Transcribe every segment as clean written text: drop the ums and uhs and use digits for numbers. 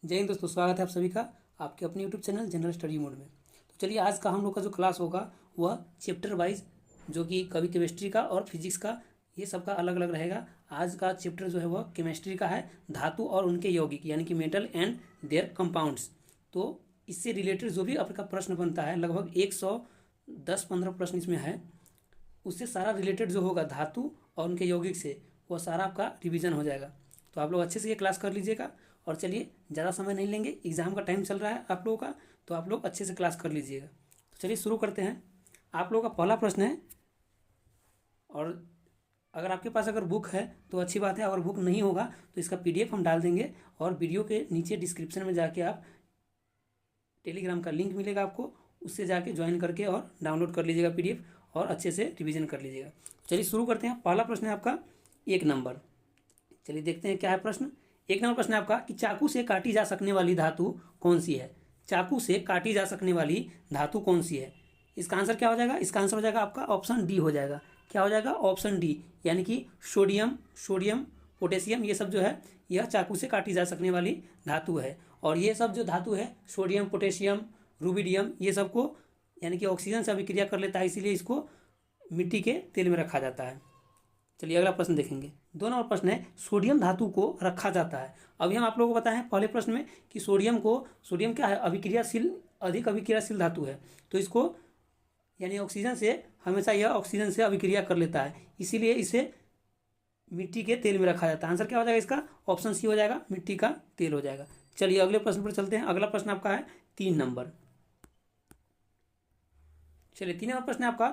जय हिंद दोस्तों, स्वागत है आप सभी का आपके अपने YouTube channel general study mode में। तो चलिए आज का हम लोग का जो क्लास होगा वह चैप्टर वाइज, जो कि कभी केमिस्ट्री का और फिजिक्स का, ये सबका अलग अलग रहेगा। आज का चैप्टर जो है वह केमिस्ट्री का है, धातु और उनके यौगिक यानी कि मेटल एंड देयर कंपाउंड्स। तो इससे रिलेटेड जो भी आपका प्रश्न बनता है, लगभग 110-15 प्रश्न इसमें है, उससे सारा रिलेटेड जो होगा धातु और उनके यौगिक से, वह सारा आपका रिवीजन हो जाएगा। तो आप लोग अच्छे से ये क्लास कर लीजिएगा। और चलिए ज़्यादा समय नहीं लेंगे, एग्ज़ाम का टाइम चल रहा है आप लोगों का, तो आप लोग अच्छे से क्लास कर लीजिएगा। तो चलिए शुरू करते हैं। आप लोगों का पहला प्रश्न है, और अगर आपके पास अगर बुक है तो अच्छी बात है, अगर बुक नहीं होगा तो इसका पीडीएफ हम डाल देंगे, और वीडियो के नीचे डिस्क्रिप्शन में जाके आप टेलीग्राम का लिंक मिलेगा आपको, उससे जाके ज्वाइन करके और डाउनलोड कर लीजिएगा पीडीएफ, और अच्छे से रिवीजन कर लीजिएगा। चलिए शुरू करते हैं। पहला प्रश्न है आपका 1 नंबर। चलिए देखते हैं क्या है प्रश्न। 1 नंबर प्रश्न है आपका कि चाकू से काटी जा सकने वाली धातु कौन सी है। चाकू से काटी जा सकने वाली धातु कौन सी है। इसका आंसर क्या हो जाएगा? इसका आंसर हो जाएगा आपका ऑप्शन डी हो जाएगा। क्या हो जाएगा? ऑप्शन डी, यानी कि सोडियम पोटेशियम, ये सब जो है यह चाकू से काटी जा सकने वाली धातु है। और ये सब जो धातु है, सोडियम, पोटेशियम, रुबिडियम, ये सबको यानी कि ऑक्सीजन से अभिक्रिया कर लेता है, इसीलिए इसको मिट्टी के तेल में रखा जाता है। चलिए अगला प्रश्न देखेंगे। 2 नंबर प्रश्न है, सोडियम धातु को रखा जाता है। अभी हम आप लोगों को बताएं पहले प्रश्न में कि सोडियम क्या है? अभिक्रियाशील, अधिक अभिक्रियाशील धातु है। तो इसको यानी ऑक्सीजन से, हमेशा यह ऑक्सीजन से अभिक्रिया कर लेता है, इसीलिए इसे मिट्टी के तेल में रखा जाता है। आंसर क्या हो जाएगा इसका? ऑप्शन सी हो जाएगा, मिट्टी का तेल हो जाएगा। चलिए अगले प्रश्न पर चलते हैं। अगला प्रश्न आपका है 3 नंबर। चलिए 3 नंबर प्रश्न है आपका।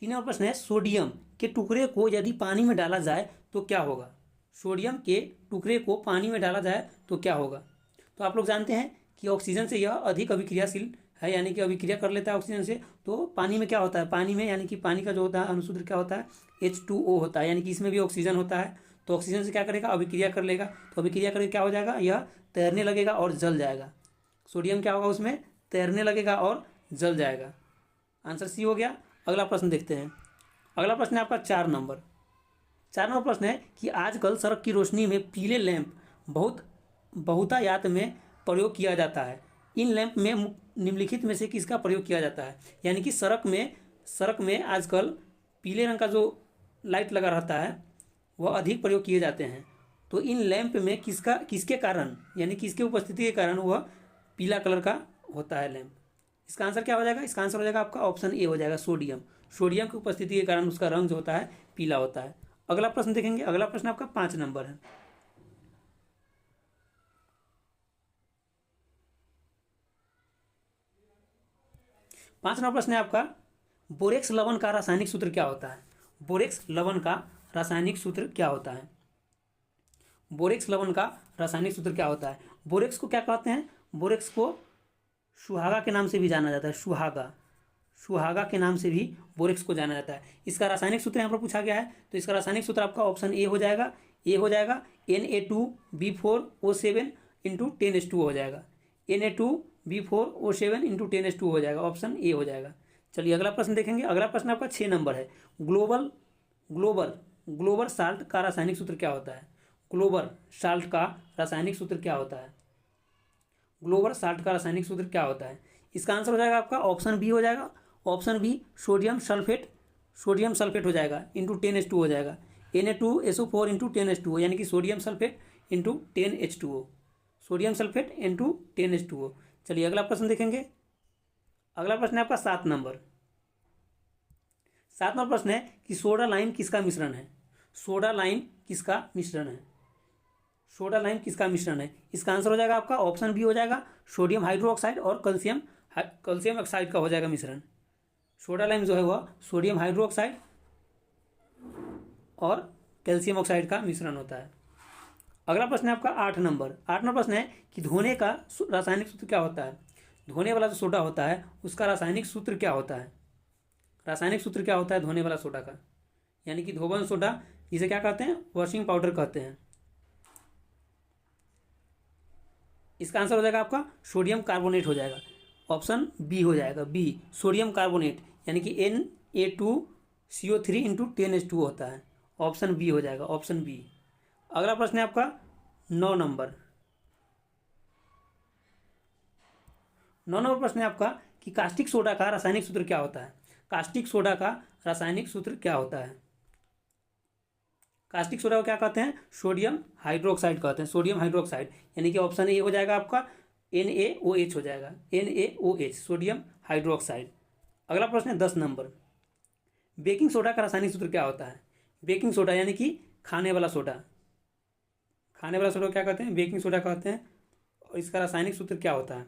3 नंबर प्रश्न है, सोडियम के टुकड़े को यदि पानी में डाला जाए तो क्या होगा। सोडियम के टुकड़े को पानी में डाला जाए तो क्या होगा। तो आप लोग जानते हैं कि ऑक्सीजन से यह अधिक अभिक्रियाशील है, यानी कि अभिक्रिया कर लेता है ऑक्सीजन से। तो पानी में क्या होता है? पानी में यानी कि पानी का जो होता है अनुसूत्र क्या होता है? H2O होता है, यानी कि इसमें भी ऑक्सीजन होता है। तो ऑक्सीजन से क्या करेगा? अभिक्रिया कर लेगा। तो अभिक्रिया करके क्या हो जाएगा? यह तैरने लगेगा और जल जाएगा। सोडियम क्या होगा? उसमें तैरने लगेगा और जल जाएगा। आंसर सी हो गया। अगला प्रश्न देखते हैं। अगला प्रश्न है आपका 4 नंबर। 4 नंबर प्रश्न है कि आजकल सड़क की रोशनी में पीले लैंप बहुतायत में प्रयोग किया जाता है। इन लैंप में निम्नलिखित में से किसका प्रयोग किया जाता है। यानी कि सड़क में आजकल पीले रंग का जो लाइट लगा रहता है वह अधिक प्रयोग किए जाते हैं। तो इन लैंप में किसके कारण, यानी किसके उपस्थिति के कारण वह पीला कलर का होता है लैंप। इसका आंसर क्या हो जाएगा? इसका आंसर हो जाएगा आपका ऑप्शन ए हो जाएगा, सोडियम की उपस्थिति के कारण उसका रंग जो होता है पीला होता है। अगला प्रश्न देखेंगे। अगला प्रश्न आपका 5 नंबर है। पांच नंबर प्रश्न है आपका, बोरेक्स लवण का रासायनिक सूत्र क्या होता है। बोरेक्स लवण का रासायनिक सूत्र क्या होता है। बोरेक्स लवण का रासायनिक सूत्र क्या होता है। बोरेक्स को क्या कहते हैं? बोरेक्स को सुहागा के नाम से भी जाना जाता है। सुहागा के नाम से भी बोरेक्स को जाना जाता है। इसका रासायनिक सूत्र यहाँ पर पूछा गया है, तो इसका रासायनिक सूत्र आपका ऑप्शन ए हो जाएगा। Na2B4O7 इंटू 10H2O हो जाएगा। Na2B4O7 इंटू 10H2O हो जाएगा, ऑप्शन ए हो जाएगा। चलिए अगला प्रश्न देखेंगे। अगला प्रश्न आपका 6 नंबर है। ग्लोबल साल्ट का रासायनिक सूत्र क्या होता है। ग्लोबल साल्ट का रासायनिक सूत्र क्या होता है। ग्लोबल साल्ट का रासायनिक सूत्र क्या होता है। इसका आंसर हो जाएगा आपका ऑप्शन बी हो जाएगा। ऑप्शन बी, सोडियम सल्फेट हो जाएगा, इंटू 10H2 हो जाएगा। Na2SO4 इंटू 10H2O, यानी कि sodium sulphate into 10H2O, sodium sulphate into 10H2O। चलिए अगला प्रश्न देखेंगे। अगला प्रश्न है आपका 7 नंबर। 7 नंबर प्रश्न है कि सोडा लाइम किसका मिश्रण है। सोडा लाइम किसका मिश्रण है। सोडा लाइम किसका मिश्रण है। इसका आंसर हो जाएगा आपका ऑप्शन बी हो जाएगा, सोडियम हाइड्रोक्साइड और कैल्शियम ऑक्साइड का हो जाएगा मिश्रण। सोडा लाइम जो है वह सोडियम हाइड्रोक्साइड और कैल्शियम ऑक्साइड का मिश्रण होता है। अगला प्रश्न है आपका 8 नंबर। 8 नंबर प्रश्न है कि धोने का रासायनिक सूत्र क्या होता है। धोने वाला जो सोडा होता है उसका रासायनिक सूत्र क्या होता है। रासायनिक सूत्र क्या होता है धोने वाला सोडा का, यानी कि धोबन सोडा, जिसे क्या कहते हैं? वॉशिंग पाउडर कहते हैं। इसका आंसर हो जाएगा आपका सोडियम कार्बोनेट हो जाएगा, ऑप्शन बी हो जाएगा, बी सोडियम कार्बोनेट, यानी कि Na2CO3 इंटू 10H2 होता है, ऑप्शन बी हो जाएगा, ऑप्शन बी। अगला प्रश्न है आपका 9 नंबर। 9 नंबर प्रश्न है आपका कि कास्टिक सोडा का रासायनिक सूत्र क्या होता है। कास्टिक सोडा का रासायनिक सूत्र क्या होता है। कास्टिक सोडा को क्या कहते हैं, सोडियम हाइड्रोक्साइड कहते हैं, सोडियम हाइड्रोक्साइड, यानी कि ऑप्शन ए हो जाएगा आपका NaOH हो जाएगा, NaOH सोडियम हाइड्रोक्साइड। अगला प्रश्न है 10 नंबर, बेकिंग सोडा का रासायनिक सूत्र क्या होता है। बेकिंग सोडा यानी कि खाने वाला सोडा, खाने वाला सोडा क्या कहते हैं, बेकिंग सोडा कहते हैं। और इसका रासायनिक सूत्र क्या होता है,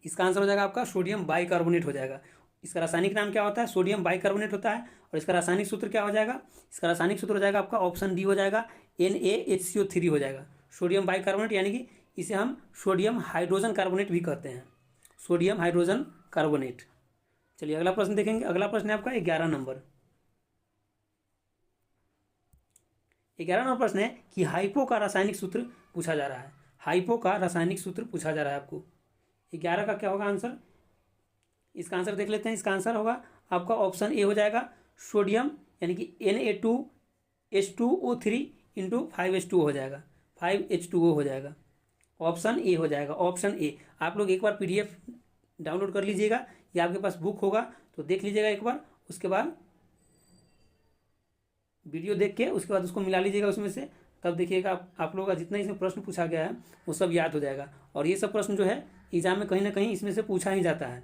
इसका आंसर हो जाएगा आपका सोडियम बाइकार्बोनेट हो जाएगा। इसका रासायनिक नाम क्या होता है, सोडियम बाइकार्बोनेट होता है। और इसका रासायनिक सूत्र क्या हो जाएगा, इसका रासायनिक सूत्र हो जाएगा आपका ऑप्शन डी हो जाएगा, NaHCO3 हो जाएगा, सोडियम बाइकार्बोनेट, यानी कि इसे हम सोडियम हाइड्रोजन कार्बोनेट भी कहते हैं, सोडियम हाइड्रोजन कार्बोनेट। चलिए अगला प्रश्न देखेंगे। अगला प्रश्न है आपका 11 नंबर। 11 नंबर प्रश्न है कि हाइपो का रासायनिक सूत्र पूछा जा रहा है। हाइपो का रासायनिक सूत्र पूछा जा रहा है आपको। 11 का क्या होगा आंसर, इसका आंसर देख लेते हैं। इसका आंसर होगा आपका ऑप्शन ए हो जाएगा, सोडियम यानी कि Na2H2O3 इंटू 5H2O हो जाएगा, 5H2O हो जाएगा, ऑप्शन ए हो जाएगा, ऑप्शन ए। आप लोग एक बार PDF डाउनलोड कर लीजिएगा या आपके पास बुक होगा तो देख लीजिएगा एक बार, उसके बाद वीडियो देख के उसके बाद उसको मिला लीजिएगा उसमें से, तब देखिएगा आप लोगों का जितना इसमें प्रश्न पूछा गया है वो सब याद हो जाएगा। और ये सब प्रश्न जो है एग्जाम में कहीं ना कहीं इसमें से पूछा ही जाता है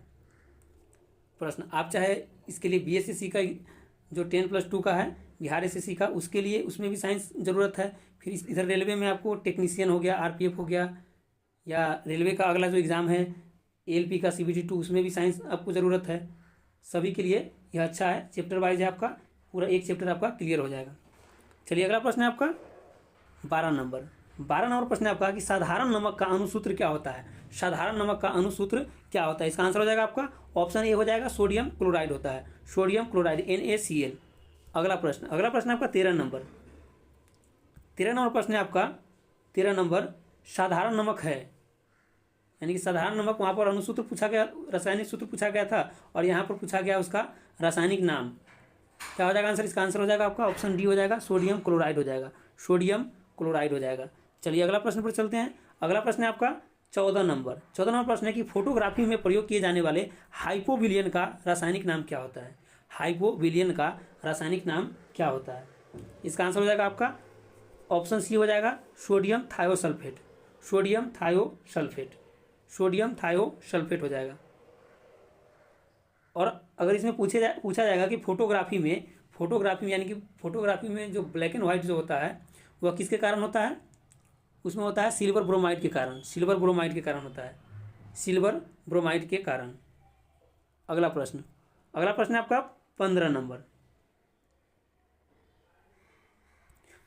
प्रश्न। आप चाहे इसके लिए BSSC का जो 10+2 का है, बिहार SSC का, उसके लिए उसमें भी साइंस ज़रूरत है। फिर इधर रेलवे में आपको टेक्नीशियन हो गया, RPF हो गया, या रेलवे का अगला जो एग्ज़ाम है ALP का CBT 2, उसमें भी साइंस आपको ज़रूरत है। सभी के लिए यह अच्छा है, चैप्टर वाइज है आपका, पूरा एक चैप्टर आपका क्लियर हो जाएगा। चलिए अगला प्रश्न है आपका 12 नंबर। 12 नंबर प्रश्न है आपका कि साधारण नमक का अणुसूत्र क्या होता है। साधारण नमक का अणुसूत्र क्या होता है, इसका आंसर हो जाएगा आपका ऑप्शन ए हो जाएगा, सोडियम क्लोराइड होता है, सोडियम क्लोराइड, NaCl। अगला प्रश्न आपका 13 नंबर। 13 नंबर प्रश्न है आपका 13 नंबर, साधारण नमक है, यानी कि साधारण नमक, वहाँ पर अणुसूत्र पूछा गया, रासायनिक सूत्र पूछा गया था, और यहाँ पर पूछा गया उसका रासायनिक नाम। क्या हो जाएगा आंसर, इसका आंसर हो जाएगा आपका ऑप्शन डी हो जाएगा, सोडियम क्लोराइड हो जाएगा, सोडियम क्लोराइड हो जाएगा। चलिए अगला प्रश्न पर चलते हैं। अगला प्रश्न है आपका 14 नंबर। 14 नंबर प्रश्न है कि फोटोग्राफी में प्रयोग किए जाने वाले हाइपोविलियन का रासायनिक नाम क्या होता है। हाइपोविलियन का रासायनिक नाम क्या होता है, इसका आंसर हो जाएगा आपका ऑप्शन सी हो जाएगा, sodium thiosulphate, sodium thiosulphate, sodium thiosulphate हो जाएगा। और अगर इसमें पूछा जाएगा कि फोटोग्राफी में यानी कि फोटोग्राफी में जो ब्लैक एंड व्हाइट जो होता है वह किसके कारण होता है, उसमें होता है सिल्वर ब्रोमाइड के कारण, सिल्वर ब्रोमाइड के कारण होता है, सिल्वर ब्रोमाइड के कारण। अगला प्रश्न है आपका 15 नंबर।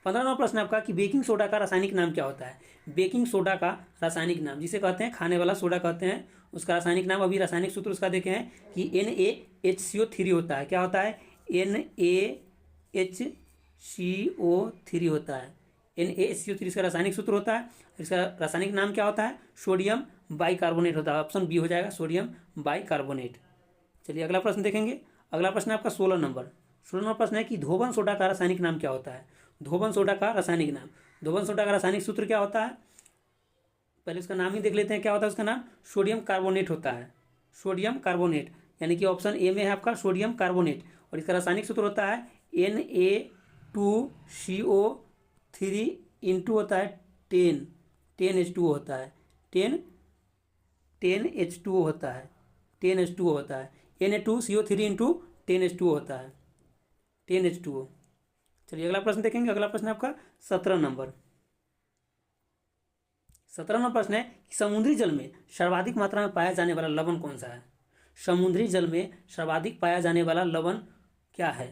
15 नंबर प्रश्न है आपका कि बेकिंग सोडा का रासायनिक नाम क्या होता है। बेकिंग सोडा का रासायनिक नाम, जिसे कहते हैं खाने वाला सोडा कहते हैं, उसका रासायनिक नाम, अभी रासायनिक सूत्र उसका देखे हैं कि NaHCO3 होता है। क्या होता है, NaHCO3 होता है, NaHCO3 इसका रासायनिक सूत्र होता है। इसका रासायनिक नाम क्या होता है, सोडियम बाइकार्बोनेट होता है, ऑप्शन बी हो जाएगा, सोडियम बाइकार्बोनेट। चलिए अगला प्रश्न देखेंगे। अगला प्रश्न है आपका 16 नंबर। 16 नंबर प्रश्न है कि धोबन सोडा का रासायनिक नाम क्या होता है। धोबन सोडा का रासायनिक नाम, धोबन सोडा का रासायनिक सूत्र क्या होता है, पहले उसका नाम ही देख लेते हैं, क्या होता है उसका नाम, सोडियम कार्बोनेट होता है, सोडियम कार्बोनेट, यानी कि ऑप्शन ए में है आपका सोडियम कार्बोनेट। और इसका रासायनिक सूत्र होता है Na2CO3 इंटू होता है 10H2O होता है, 10H2O होता है, 10H2O होता है, Na2CO3 इंटू 10H2O होता है, 10H2O। चलिए अगला प्रश्न देखेंगे। अगला प्रश्न है आपका 17 नंबर। 17 नंबर प्रश्न है कि समुद्री जल में सर्वाधिक मात्रा में पाया जाने वाला लवण कौन सा है। समुद्री जल में सर्वाधिक पाया जाने वाला लवण क्या है।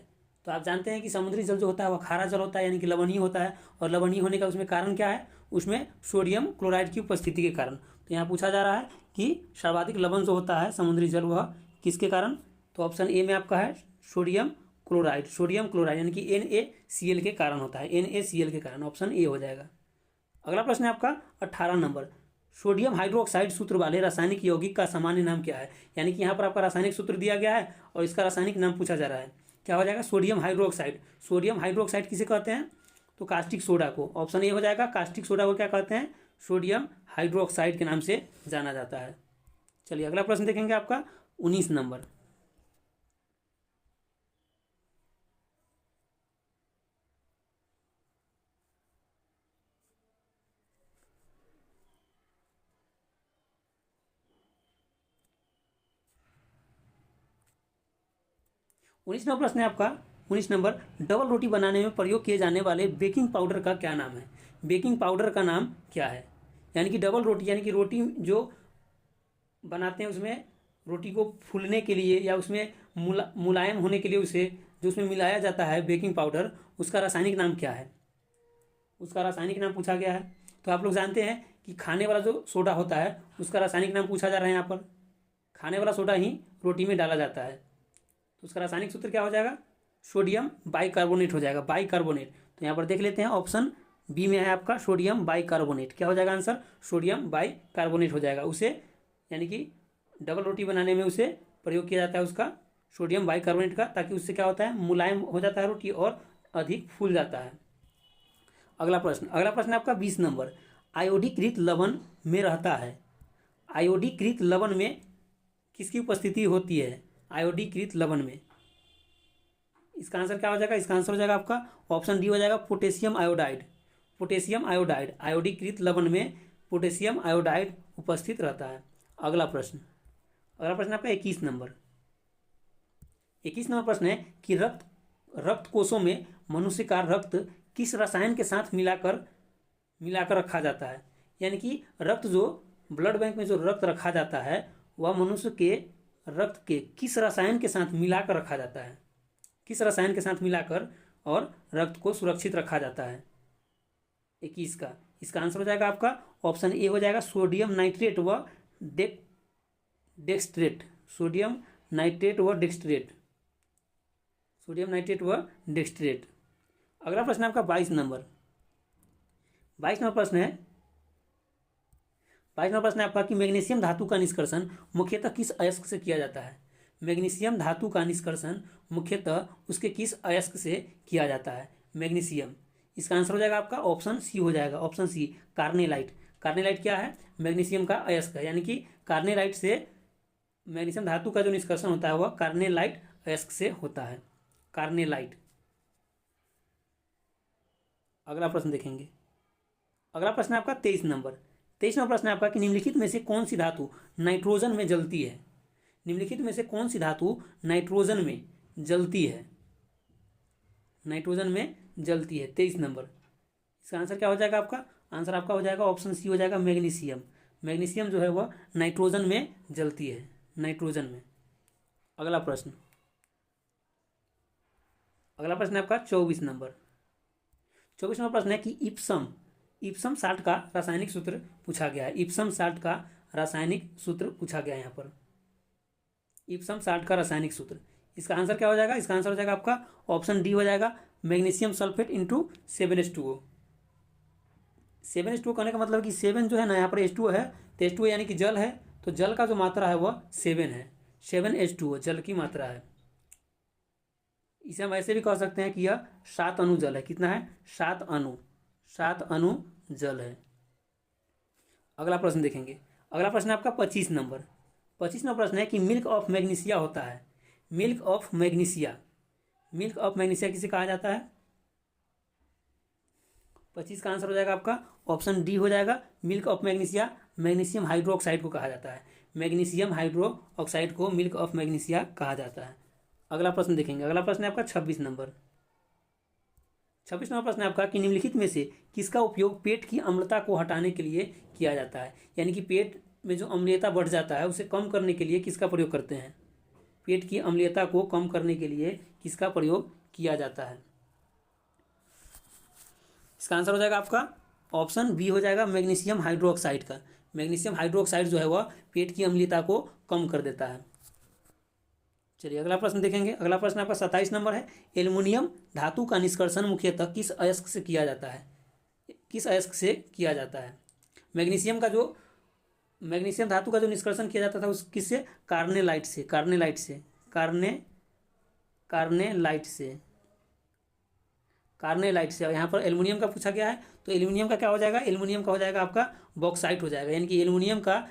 तो आप जानते हैं कि समुद्री जल जो होता है वह खारा जल होता है, यानी कि लवणीय होता है, और लवणीय होने का उसमें कारण क्या है, उसमें सोडियम क्लोराइड की उपस्थिति के कारण। तो यहाँ पूछा जा रहा है कि सर्वाधिक लवण जो होता है समुद्री जल वह किसके कारण, तो ऑप्शन ए में आपका है सोडियम क्लोराइड, सोडियम क्लोराइड यानी कि NaCl के कारण होता है, NaCl के कारण, ऑप्शन ए हो जाएगा। अगला प्रश्न है आपका 18 नंबर। सोडियम हाइड्रोक्साइड सूत्र वाले रासायनिक यौगिक का सामान्य नाम क्या है। यानी कि यहाँ पर आपका रासायनिक सूत्र दिया गया है और इसका रासायनिक नाम पूछा जा रहा है, क्या हो जाएगा, सोडियम हाइड्रोक्साइड। सोडियम हाइड्रोक्साइड किसे कहते हैं, तो कास्टिक सोडा को, ऑप्शन ए हो जाएगा, कास्टिक सोडा को क्या कहते हैं, सोडियम हाइड्रोक्साइड के नाम से जाना जाता है। चलिए अगला प्रश्न देखेंगे आपका 19 नंबर। उन्नीसवा प्रश्न है आपका 19 नंबर। डबल रोटी बनाने में प्रयोग किए जाने वाले बेकिंग पाउडर का क्या नाम है? बेकिंग पाउडर का नाम क्या है? यानी कि डबल रोटी, यानी कि रोटी जो बनाते हैं उसमें रोटी को फूलने के लिए या उसमें मुलायम होने के लिए उसे जो उसमें मिलाया जाता है बेकिंग पाउडर, उसका रासायनिक नाम क्या है? उसका रासायनिक नाम पूछा गया है। तो आप लोग जानते हैं कि खाने वाला जो सोडा होता है उसका रासायनिक नाम पूछा जा रहा है यहाँ पर। खाने वाला सोडा ही रोटी में डाला जाता है, तो उसका रासायनिक सूत्र क्या हो जाएगा? सोडियम बाइकार्बोनेट हो जाएगा, बाइकार्बोनेट। तो यहाँ पर देख लेते हैं, ऑप्शन बी में है आपका सोडियम बाइकार्बोनेट। क्या हो जाएगा आंसर? सोडियम बाइकार्बोनेट हो जाएगा। उसे यानी कि डबल रोटी बनाने में उसे प्रयोग किया जाता है उसका सोडियम बाइकार्बोनेट का, ताकि उससे क्या होता है, मुलायम हो जाता है रोटी और अधिक फूल जाता है। अगला प्रश्न है आपका 20 नंबर। आयोडीकृत लवण में रहता है, आयोडीकृत लवण में किसकी उपस्थिति होती है? आयोडीकृत लवण में इसका आंसर क्या हो जाएगा? इसका आंसर हो जाएगा आपका ऑप्शन डी हो जाएगा पोटेशियम आयोडाइड। पोटेशियम आयोडाइड, आयोडीकृत लवण में पोटेशियम आयोडाइड उपस्थित रहता है। अगला प्रश्न आपका 21 नंबर। 21 नंबर प्रश्न है कि रक्त कोशों में मनुष्य का रक्त किस रसायन के साथ मिलाकर रखा जाता है? यानी कि रक्त जो ब्लड बैंक में जो रक्त रखा जाता है वह मनुष्य के रक्त के किस रसायन के साथ मिलाकर रखा जाता है? किस रसायन के साथ मिलाकर और रक्त को सुरक्षित रखा जाता है? 21 का इसका आंसर हो जाएगा आपका ऑप्शन ए हो जाएगा सोडियम नाइट्रेट व डेक्सट्रेट। सोडियम नाइट्रेट व डेक्सट्रेट, सोडियम नाइट्रेट व डेक्सट्रेट। अगला प्रश्न आपका 22 नंबर। 22 नंबर प्रश्न है 22 नंबर प्रश्न है आपका कि मैग्नीशियम धातु का निष्कर्षण मुख्यतः किस अयस्क से किया जाता है? मैग्नीशियम धातु का निष्कर्षण मुख्यतः उसके किस अयस्क से किया जाता है? मैग्नीशियम। इसका आंसर हो जाएगा आपका ऑप्शन सी हो जाएगा, ऑप्शन सी कार्नेलाइट। कार्नेलाइट क्या है? मैग्नीशियम का अयस्क है, यानी कि कार्नेलाइट से मैग्नीशियम धातु का जो निष्कर्षण होता है वह कार्नेलाइट अयस्क से होता है, कार्नेलाइट। अगला प्रश्न देखेंगे। अगला प्रश्न है आपका 23 नंबर। 23 नंबर प्रश्न है आपका कि निम्नलिखित में से कौन सी धातु नाइट्रोजन में जलती है? निम्नलिखित में से कौन सी धातु नाइट्रोजन में जलती है? नाइट्रोजन में जलती है 23 नंबर। इसका आंसर क्या हो जाएगा आपका? आंसर आपका हो जाएगा ऑप्शन सी हो जाएगा मैग्नीशियम। मैग्नीशियम जो है वह नाइट्रोजन में जलती है, नाइट्रोजन में। अगला प्रश्न है आपका 24 नंबर। 24 नंबर प्रश्न है कि इप्सम साल्ट का रासायनिक सूत्र पूछा गया है। इप्सम साल्ट का रासायनिक सूत्र पूछा गया है यहाँ पर, इप्सम साल्ट का रासायनिक सूत्र। इसका आंसर क्या हो जाएगा? इसका आंसर हो जाएगा आपका ऑप्शन डी हो जाएगा magnesium sulphate into 7H2O। 7H2O कहने का मतलब कि 7 जो है ना, यहाँ पर H2O है, तो H2O यानी कि जल है, तो जल का जो मात्रा है वह 7 है, 7H2O जल की मात्रा है। इसे हम ऐसे भी कह सकते हैं कि यह 7 अणु जल है। कितना है? 7 अणु जल है। अगला प्रश्न देखेंगे। अगला प्रश्न है आपका 25 नंबर। 25 नंबर प्रश्न है कि मिल्क ऑफ मैग्नीशिया होता है। Milk of magnesia, milk of magnesia किसे कहा जाता है? 25 का आंसर हो जाएगा आपका ऑप्शन डी हो जाएगा milk of magnesia magnesium hydroxide को कहा जाता है। मैग्नीशियम हाइड्रोक्साइड को मिल्क ऑफ मैग्नीशिया कहा जाता है। अगला प्रश्न देखेंगे। अगला प्रश्न है आपका 26 नंबर। 26 नंबर प्रश्न है आपका कि निम्नलिखित में से किसका उपयोग पेट की अम्लता को हटाने के लिए किया जाता है? यानी कि पेट में जो अम्लीयता बढ़ जाता है उसे कम करने के लिए किसका प्रयोग करते हैं? पेट की अम्लीयता को कम करने के लिए किसका प्रयोग किया जाता है? इसका आंसर हो जाएगा आपका ऑप्शन बी हो जाएगा मैग्नीशियम हाइड्रोक्साइड का। मैग्नीशियम हाइड्रोक्साइड जो है वह पेट की अम्लीयता को कम कर देता है। चलिए अगला प्रश्न देखेंगे। अगला प्रश्न आपका 27 नंबर है। एल्युमिनियम धातु का निष्कर्षण मुख्यतः किस अयस्क से किया जाता है? किस अयस्क से किया जाता है? मैग्नीशियम धातु का जो निष्कर्षण किया जाता था उस किससे? कार्नेलाइट से, कार्नेलाइट से। और यहाँ पर एल्युमिनियम का पूछा गया है, तो एल्युमिनियम का क्या हो जाएगा? एल्युमिनियम का हो जाएगा आपका बॉक्साइट हो जाएगा। यानी कि एल्युमिनियम का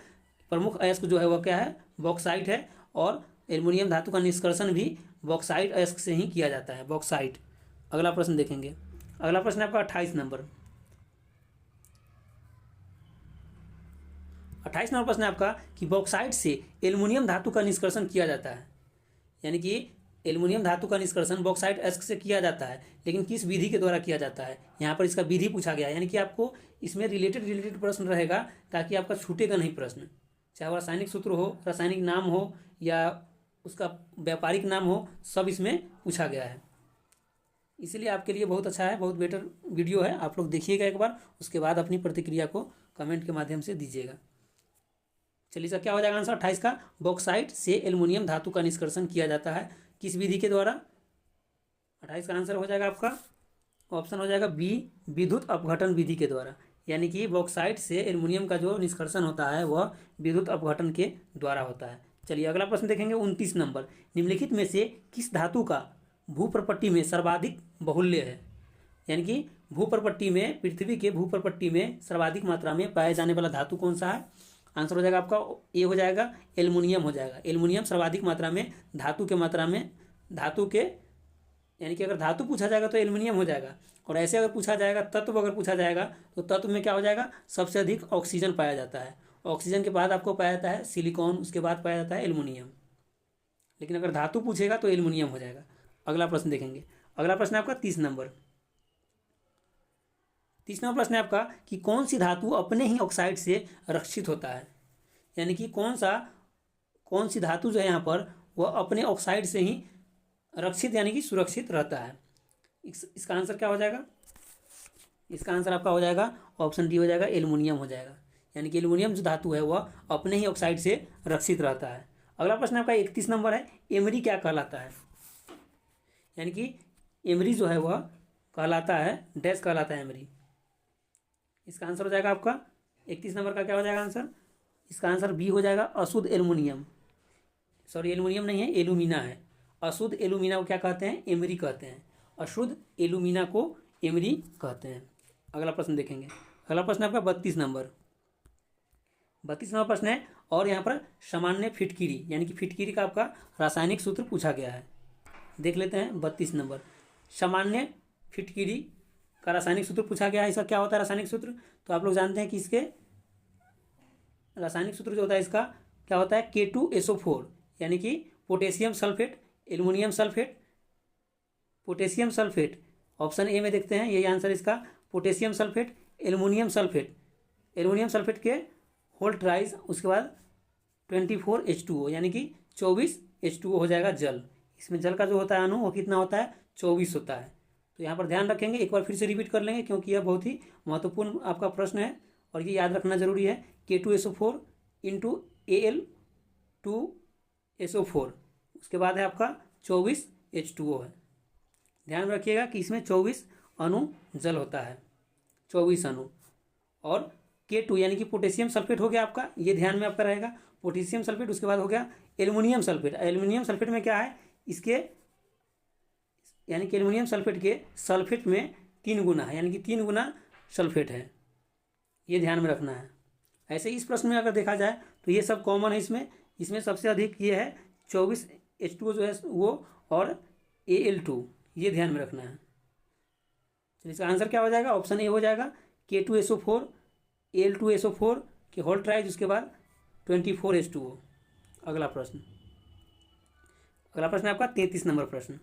प्रमुख अयस्क जो है वह क्या है, बॉक्साइट है। और एल्युमिनियम धातु का निष्कर्षण भी बॉक्साइट अयस्क से ही किया जाता है, बॉक्साइट। अगला प्रश्न देखेंगे। अगला प्रश्न है आपका 28 नंबर। 28 नंबर प्रश्न है आपका कि बॉक्साइट से एल्युमिनियम धातु का निष्कर्षण किया जाता है, यानी कि एल्युमिनियम धातु का निष्कर्षण बॉक्साइट अयस्क से किया जाता है, लेकिन किस विधि के द्वारा किया जाता है, यहाँ पर इसका विधि पूछा गया है। यानी कि आपको इसमें रिलेटेड प्रश्न रहेगा, ताकि आपका छूटेगा नहीं प्रश्न, चाहे वो रासायनिक सूत्र हो, रासायनिक नाम हो, या उसका व्यापारिक नाम हो, सब इसमें पूछा गया है। इसलिए आपके लिए बहुत अच्छा है, बहुत बेटर वीडियो है। आप लोग देखिएगा एक बार, उसके बाद अपनी प्रतिक्रिया को कमेंट के माध्यम से दीजिएगा। चलिए सर, क्या हो जाएगा आंसर 28 का, बॉक्साइट से एल्युमिनियम धातु का निष्कर्षण किया जाता है किस विधि के द्वारा। 28 का आंसर हो जाएगा आपका ऑप्शन हो जाएगा बी, विद्युत अपघटन विधि के द्वारा। यानी कि बॉक्साइट से एल्युमिनियम का जो निष्कर्षण होता है वह विद्युत अपघटन के द्वारा होता है। चलिए अगला प्रश्न देखेंगे 29 नंबर। निम्नलिखित में से किस धातु का भूप्रपट्टी में सर्वाधिक बाहुल्य है, यानी कि भूप्रपट्टी में, पृथ्वी के भूप्रपट्टी में सर्वाधिक मात्रा में पाया जाने वाला धातु कौन सा है। आंसर हो जाएगा आपका ए हो जाएगा, एल्युमिनियम हो जाएगा। एल्युमिनियम सर्वाधिक मात्रा में धातु के मात्रा में, धातु के, यानी कि अगर धातु पूछा जाएगा तो एल्युमिनियम हो जाएगा, और ऐसे अगर पूछा जाएगा तत्व अगर पूछा जाएगा तो तत्व में क्या हो जाएगा, सबसे अधिक ऑक्सीजन पाया जाता है। ऑक्सीजन के बाद आपको पाया जाता है सिलिकॉन, उसके बाद पाया जाता है एल्युमिनियम। लेकिन अगर धातु पूछेगा तो एल्युमिनियम हो जाएगा। अगला प्रश्न देखेंगे। अगला प्रश्न है आपका 30 नंबर। 30 नंबर प्रश्न है आपका कि कौन सी धातु अपने ही ऑक्साइड से रक्षित होता है, यानी कि कौन सी धातु जो है यहाँ पर वह अपने ऑक्साइड से ही रक्षित यानी कि सुरक्षित रहता है। इसका आंसर क्या हो जाएगा, इसका आंसर आपका हो जाएगा ऑप्शन डी हो जाएगा, एल्युमिनियम हो जाएगा। यानी कि एल्युमिनियम जो धातु है वह अपने ही ऑक्साइड से रक्षित रहता है। अगला प्रश्न आपका 31 नंबर है, एमरी क्या कहलाता है, यानी कि एमरी जो है वह कहलाता है, डैश कहलाता है एमरी। इसका आंसर हो जाएगा आपका 31 नंबर का क्या हो जाएगा आंसर, इसका आंसर बी हो जाएगा, अशुद्ध एल्युमिनियम। सॉरी, एल्युमिनियम नहीं है, एल्यूमिना है। अशुद्ध एल्यूमिना को क्या कहते हैं, एमरी कहते हैं। अशुद्ध एल्यूमिना को एमरी कहते हैं। अगला प्रश्न देखेंगे। अगला प्रश्न आपका 32 नंबर। 32 नंबर प्रश्न है, और यहाँ पर सामान्य फिटकिरी, यानी कि फिटकिरी का आपका रासायनिक सूत्र पूछा गया है। देख लेते हैं 32 नंबर। सामान्य फिटकिरी का रासायनिक सूत्र पूछा गया है। इसका क्या होता है रासायनिक सूत्र, तो आप लोग जानते हैं कि इसके रासायनिक सूत्र जो होता है इसका क्या होता है, K2SO4, यानी कि potassium sulphate, aluminium sulphate, potassium sulphate. Option A में देखते हैं, यही आंसर इसका, potassium sulphate, aluminium sulphate. Aluminium sulphate के होल ट्राइज, उसके बाद 24H2O, यानी कि 24H2O हो जाएगा जल। इसमें जल का जो होता है अणु वो कितना होता है, 24 होता है। तो यहाँ पर ध्यान रखेंगे, एक बार फिर से रिपीट कर लेंगे क्योंकि यह बहुत ही महत्वपूर्ण आपका प्रश्न है और ये याद रखना जरूरी है। K2SO4 इंटू Al2SO4, उसके बाद है आपका 24H2O है। ध्यान रखिएगा कि इसमें 24 अणु जल होता है, 24 अणु। और K2 यानी कि पोटेशियम सल्फेट हो गया आपका, ये ध्यान में आपका रहेगा, पोटेशियम सल्फेट। उसके बाद हो गया एल्युमिनियम सल्फेट। एल्युमिनियम सल्फेट में क्या है, इसके यानी कि एल्युमिनियम सल्फेट के सल्फेट में 3 गुना है, यानी कि 3 गुना सल्फेट है, ये ध्यान में रखना है। ऐसे इस प्रश्न में अगर देखा जाए तो ये सब कॉमन है इसमें सबसे अधिक ये है 24H2O जो है वो, और Al2, ये ध्यान में रखना है। तो इसका आंसर क्या हो जाएगा, ऑप्शन ए हो जाएगा, K2SO4 Al2SO4 के होल ट्राइज, उसके बाद 24H2O। अगला प्रश्न है आपका 33 नंबर प्रश्न।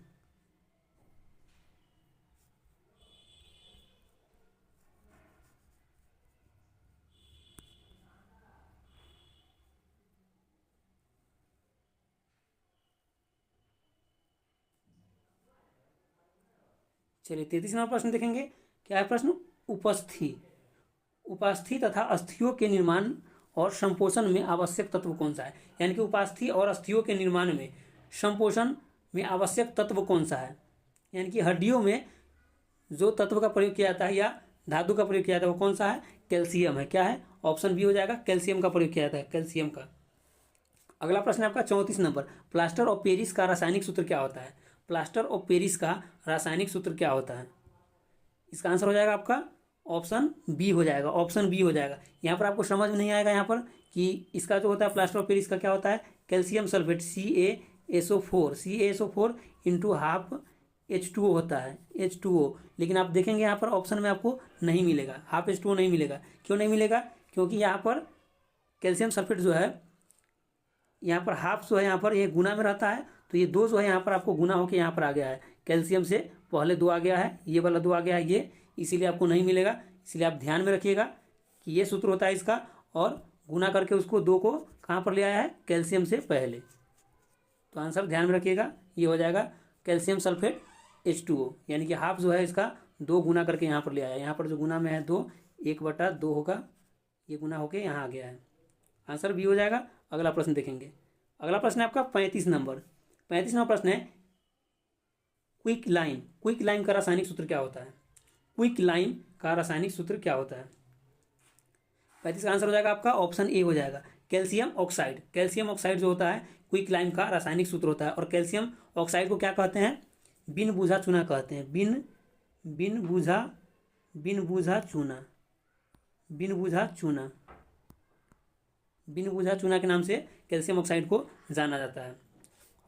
चलिए 33 नंबर प्रश्न देखेंगे। क्या है प्रश्न, उपास्थि तथा अस्थियों के निर्माण और संपोषण में आवश्यक तत्व कौन सा है, यानी कि उपास्थि और अस्थियों के निर्माण में, संपोषण में आवश्यक तत्व कौन सा है, यानी कि हड्डियों में जो तत्व का प्रयोग किया जाता है या धातु का प्रयोग किया जाता है वो कौन सा है, कैल्शियम है। क्या है, ऑप्शन बी हो जाएगा, कैल्शियम का प्रयोग किया जाता है, कैल्शियम का। अगला प्रश्न है आपका 34 नंबर। प्लास्टर ऑफ पेरिस का रासायनिक सूत्र क्या होता है, प्लास्टर ऑफ पेरिस का रासायनिक सूत्र क्या होता है। इसका आंसर हो जाएगा आपका ऑप्शन बी हो जाएगा, ऑप्शन बी हो जाएगा। यहाँ पर आपको समझ में नहीं आएगा यहाँ पर कि इसका जो होता है प्लास्टर ऑफ पेरिस का क्या होता है, calcium sulphate CaSO4 into half H2O होता है, H2O। लेकिन आप देखेंगे यहाँ पर ऑप्शन में आपको नहीं मिलेगा, हाफ H2O नहीं मिलेगा। क्यों नहीं मिलेगा? क्योंकि यहाँ पर कैल्शियम सल्फेट जो है, यहाँ पर हाफ जो है यहाँ पर ये गुना में रहता है, तो ये दो जो है यहाँ पर आपको गुना होकर यहाँ पर आ गया है, कैल्शियम से पहले 2 आ गया है, ये वाला 2 आ गया है ये, इसीलिए आपको नहीं मिलेगा। इसलिए आप ध्यान में रखिएगा कि ये सूत्र होता है इसका, और गुना करके उसको 2 को कहाँ पर ले आया है, कैल्शियम से पहले। तो आंसर ध्यान में रखिएगा, ये हो जाएगा कैल्शियम सल्फेट H2O, यानी कि हाफ जो है इसका 2 गुना करके यहाँ पर ले आया। यहाँ पर जो गुना में है 2, 1/2 होगा, ये गुना होके यहाँ आ गया है, आंसर बी हो जाएगा। अगला प्रश्न देखेंगे। अगला प्रश्न है आपका 35 नंबर। 35 नंबर प्रश्न है क्विक लाइम का रासायनिक सूत्र क्या होता है? क्विक लाइम का रासायनिक सूत्र क्या होता है? 35 का आंसर हो जाएगा आपका ऑप्शन ए हो जाएगा, कैल्शियम ऑक्साइड। कैल्शियम ऑक्साइड जो होता है क्विक लाइम का रासायनिक सूत्र होता है। और कैल्शियम ऑक्साइड को क्या कहते हैं? बिन बुझा चूना कहते हैं। बिन बुझा चूना के नाम से कैल्शियम ऑक्साइड को जाना जाता है।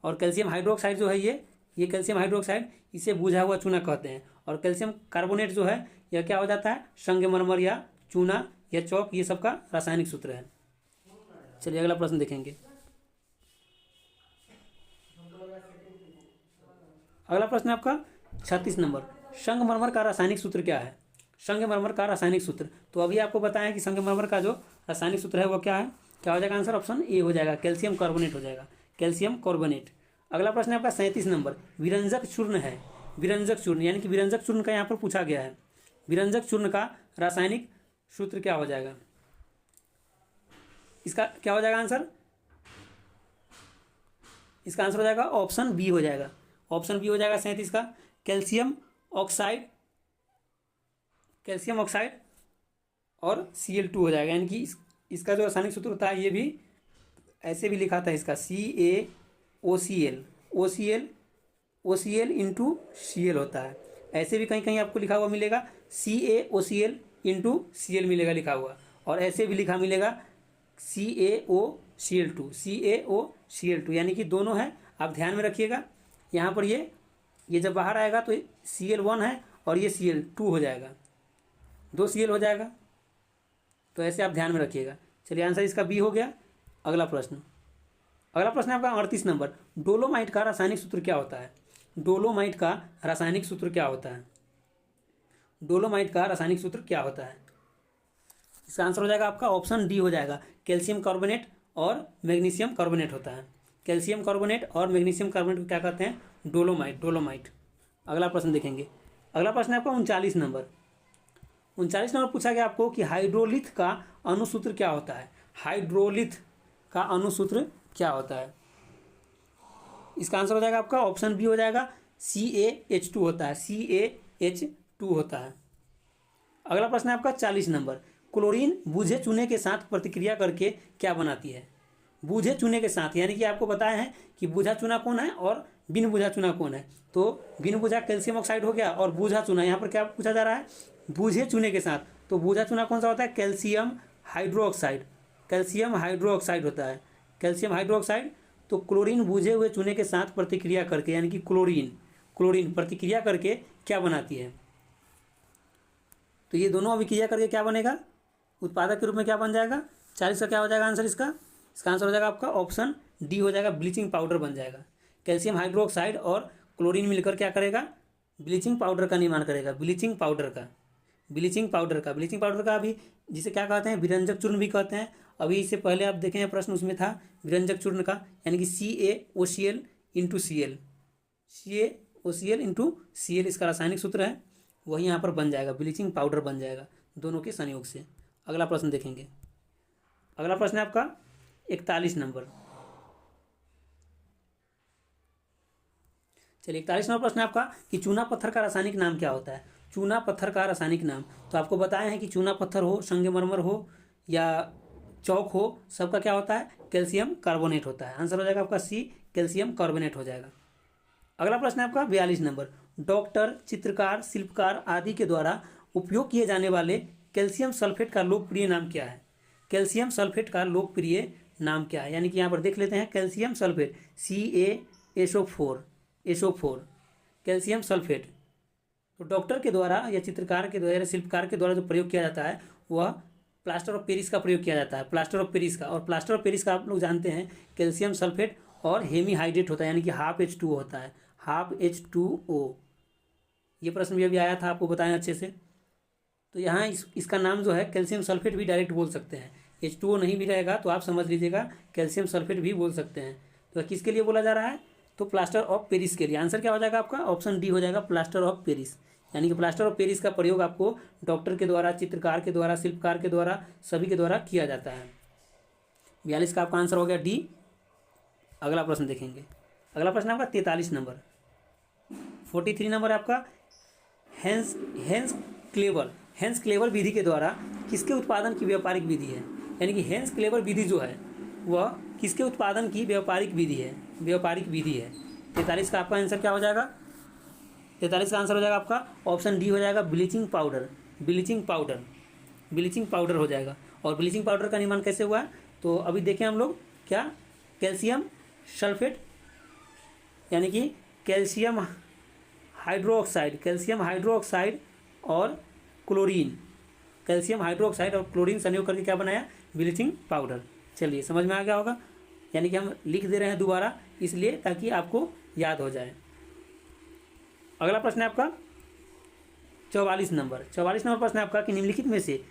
और कैल्शियम हाइड्रोक्साइड जो है ये कैल्शियम हाइड्रोक्साइड, इसे बुझा हुआ चूना कहते हैं। और कैल्शियम कार्बोनेट जो है यह क्या हो जाता है? संगमरमर या चूना या चौक, ये सब का रासायनिक सूत्र है। चलिए अगला प्रश्न देखेंगे। अगला प्रश्न है आपका 36 नंबर। संगमरमर का रासायनिक सूत्र क्या है? संगमरमर का रासायनिक सूत्र, तो अभी आपको बताया कि संगमरमर का जो रासायनिक सूत्र है वो क्या है? क्या हो जाएगा आंसर? ऑप्शन ए हो जाएगा, कैल्शियम कार्बोनेट हो जाएगा, कैल्शियम कार्बोनेट। अगला प्रश्न है आपका 37 नंबर। विरंजक चूर्ण है, विरंजक चूर्ण यानी कि विरंजक चूर्ण का यहाँ पर पूछा गया है। विरंजक चूर्ण का रासायनिक सूत्र क्या हो जाएगा? इसका क्या हो जाएगा आंसर? इसका आंसर हो जाएगा ऑप्शन बी हो जाएगा, ऑप्शन बी हो जाएगा 37 का, कैल्शियम ऑक्साइड और Cl2 हो जाएगा। यानी कि इसका जो रासायनिक सूत्र होता है ये भी ऐसे भी लिखा था इसका, OCl इंटू Cl होता है। ऐसे भी कहीं कहीं आपको लिखा हुआ मिलेगा CaOCl इंटू Cl मिलेगा लिखा हुआ, और ऐसे भी लिखा मिलेगा CaOCl2 यानी कि दोनों है। आप ध्यान में रखिएगा, यहाँ पर ये जब बाहर आएगा तो Cl1 है और ये Cl2 हो जाएगा, 2 Cl हो जाएगा। तो ऐसे आप ध्यान में रखिएगा। चलिए आंसर इसका बी हो गया। अगला प्रश्न है आपका 38 नंबर। डोलोमाइट का रासायनिक सूत्र क्या होता है? डोलोमाइट का रासायनिक सूत्र क्या होता है? डोलोमाइट का रासायनिक सूत्र क्या होता है? इसका आंसर हो जाएगा आपका ऑप्शन डी हो जाएगा, कैल्शियम कार्बोनेट और मैग्नीशियम कार्बोनेट होता है। कैल्शियम कार्बोनेट और मैग्नीशियम कार्बोनेट को क्या कहते हैं? डोलोमाइट। अगला प्रश्न देखेंगे। अगला प्रश्न है आपका 39 नंबर। 39 नंबर पूछा गया आपको कि हाइड्रोलिथ का अणुसूत्र क्या होता है? हाइड्रोलिथ का अणुसूत्र क्या होता है? इसका आंसर हो जाएगा आपका ऑप्शन बी हो जाएगा, CaH2 होता है, CaH2 होता है। अगला प्रश्न है आपका 40 नंबर। क्लोरीन बूझे चूने के साथ प्रतिक्रिया करके क्या बनाती है? बूझे चूने के साथ, यानी कि आपको बताया है कि बूझा चूना कौन है और बिन बूझा चूना कौन है। तो बिन बूझा कैल्शियम ऑक्साइड हो गया, और बूझा चूना यहाँ पर क्या पूछा जा रहा है? बूझे चूने के साथ। तो बूझा चूना कौन सा होता है? कैल्शियम हाइड्रोक्साइड होता है, कैल्शियम हाइड्रोक्साइड। तो क्लोरीन बूझे हुए चूने के साथ प्रतिक्रिया करके, यानी कि क्लोरीन प्रतिक्रिया करके क्या बनाती है? तो ये दोनों अभिक्रिया करके क्या बनेगा? उत्पादक के रूप में क्या बन जाएगा? 40 का क्या हो जाएगा आंसर इसका? इसका आंसर हो जाएगा आपका ऑप्शन डी हो जाएगा, ब्लीचिंग पाउडर बन जाएगा। कैल्शियम हाइड्रोक्साइड और क्लोरीन मिलकर क्या करेगा? ब्लीचिंग पाउडर का निर्माण करेगा, ब्लीचिंग पाउडर का अभी जिसे क्या कहते हैं? विरंजक चूर्ण भी कहते हैं। अभी इससे पहले आप देखें प्रश्न, उसमें था विरंजक चूर्ण का, यानी कि CaOCl इंटू Cl इसका रासायनिक सूत्र है, वही यहाँ पर बन जाएगा, ब्लीचिंग पाउडर बन जाएगा दोनों के संयोग से। अगला प्रश्न देखेंगे। अगला प्रश्न है आपका 41 नंबर। चलिए 41 नंबर प्रश्न है आपका कि चूना पत्थर का रासायनिक नाम क्या होता है? चूना पत्थर का रासायनिक नाम, तो आपको बताया है कि चूना पत्थर हो, संगमरमर हो या चौक हो, सबका क्या होता है? कैल्शियम कार्बोनेट होता है। आंसर हो जाएगा आपका सी, कैल्शियम कार्बोनेट हो जाएगा। अगला प्रश्न है आपका 42 नंबर। डॉक्टर, चित्रकार, शिल्पकार आदि के द्वारा उपयोग किए जाने वाले कैल्शियम सल्फेट का लोकप्रिय नाम क्या है? कैल्शियम सल्फेट का लोकप्रिय नाम क्या है? यानी कि यहाँ पर देख लेते हैं calcium sulphate CaSO4 calcium sulphate. तो डॉक्टर के द्वारा या चित्रकार के द्वारा या शिल्पकार के द्वारा जो प्रयोग किया जाता है वह प्लास्टर ऑफ पेरिस का प्रयोग किया जाता है, प्लास्टर ऑफ पेरिस का। और प्लास्टर ऑफ पेरिस का आप लोग जानते हैं कैल्शियम सल्फेट और हेमीहाइड्रेट होता है, यानी कि ½ H2O होता है, ½ H2O। ये प्रश्न भी अभी आया था, आपको बताएं अच्छे से। तो यहाँ इसका नाम जो है कैल्शियम सल्फेट भी डायरेक्ट बोल सकते हैं, H2O नहीं भी रहेगा तो आप समझ लीजिएगा कैल्शियम सल्फेट भी बोल सकते हैं। तो किसके लिए बोला जा रहा है? तो प्लास्टर ऑफ पेरिस के लिए। आंसर क्या हो जाएगा आपका? ऑप्शन डी हो जाएगा, प्लास्टर ऑफ पेरिस। यानी कि प्लास्टर ऑफ पेरिस का प्रयोग आपको डॉक्टर के द्वारा, चित्रकार के द्वारा, शिल्पकार के द्वारा, सभी के द्वारा किया जाता है। 42 का आपका आंसर हो गया डी। अगला प्रश्न देखेंगे। अगला प्रश्न आपका 43 नंबर, 43 नंबर आपका हेंस क्लेवर विधि के द्वारा किसके उत्पादन की व्यापारिक विधि है? यानी कि हेंस क्लेवर विधि जो है वह किसके उत्पादन की व्यापारिक विधि है? 43 का आपका आंसर क्या हो जाएगा? 43 का आंसर हो जाएगा आपका ऑप्शन डी हो जाएगा, ब्लीचिंग पाउडर हो जाएगा। और ब्लीचिंग पाउडर का निर्माण कैसे हुआ है? तो अभी देखें हम लोग, क्या कैल्शियम सल्फेट यानी कि कैल्शियम हाइड्रोक्साइड और क्लोरीन, संयोग करके क्या बनाया? Bleaching powder. चलिए समझ में आ गया होगा। यानी कि हम लिख दे रहे हैं दोबारा इसलिए ताकि आपको याद हो जाए। अगला प्रश्न है आपका 44 नंबर प्रश्न है आपका कि निम्नलिखित में से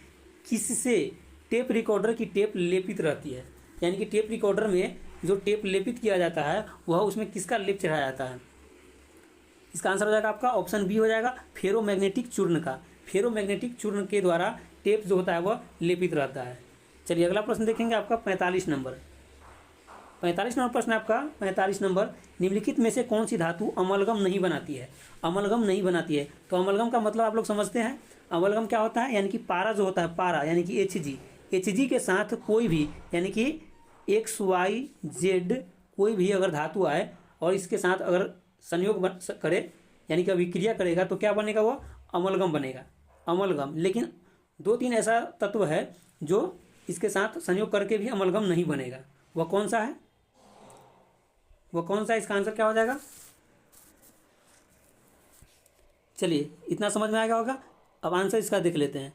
किससे टेप रिकॉर्डर की टेप लेपित रहती है? यानी कि टेप रिकॉर्डर में जो टेप लेपित किया जाता है वह उसमें किसका लेप चढ़ाया जाता है? इसका आंसर हो जाएगा आपका ऑप्शन बी हो जाएगा, फेरोमैग्नेटिक चूर्ण का। फेरोमैग्नेटिक चूर्ण के द्वारा टेप जो होता है वह लेपित रहता है। चलिए अगला प्रश्न देखेंगे आपका 45 नंबर प्रश्न है आपका 45 नंबर, निम्नलिखित में से कौन सी धातु अमलगम नहीं बनाती है? तो अमलगम का मतलब आप लोग समझते हैं। अमलगम क्या होता है? यानी कि पारा जो होता है, पारा यानी कि Hg के साथ कोई भी यानी कि XYZ कोई भी अगर धातु आए और इसके साथ अगर संयोग करे यानी कि अभिक्रिया करेगा तो क्या बनेगा? वो अमलगम बनेगा, अमलगम। लेकिन 2-3 ऐसा तत्व है जो इसके साथ संयोग करके भी अमलगम नहीं बनेगा। वह कौन सा है? इसका आंसर क्या हो जाएगा? चलिए इतना समझ में आ गया होगा। अब आंसर इसका देख लेते हैं।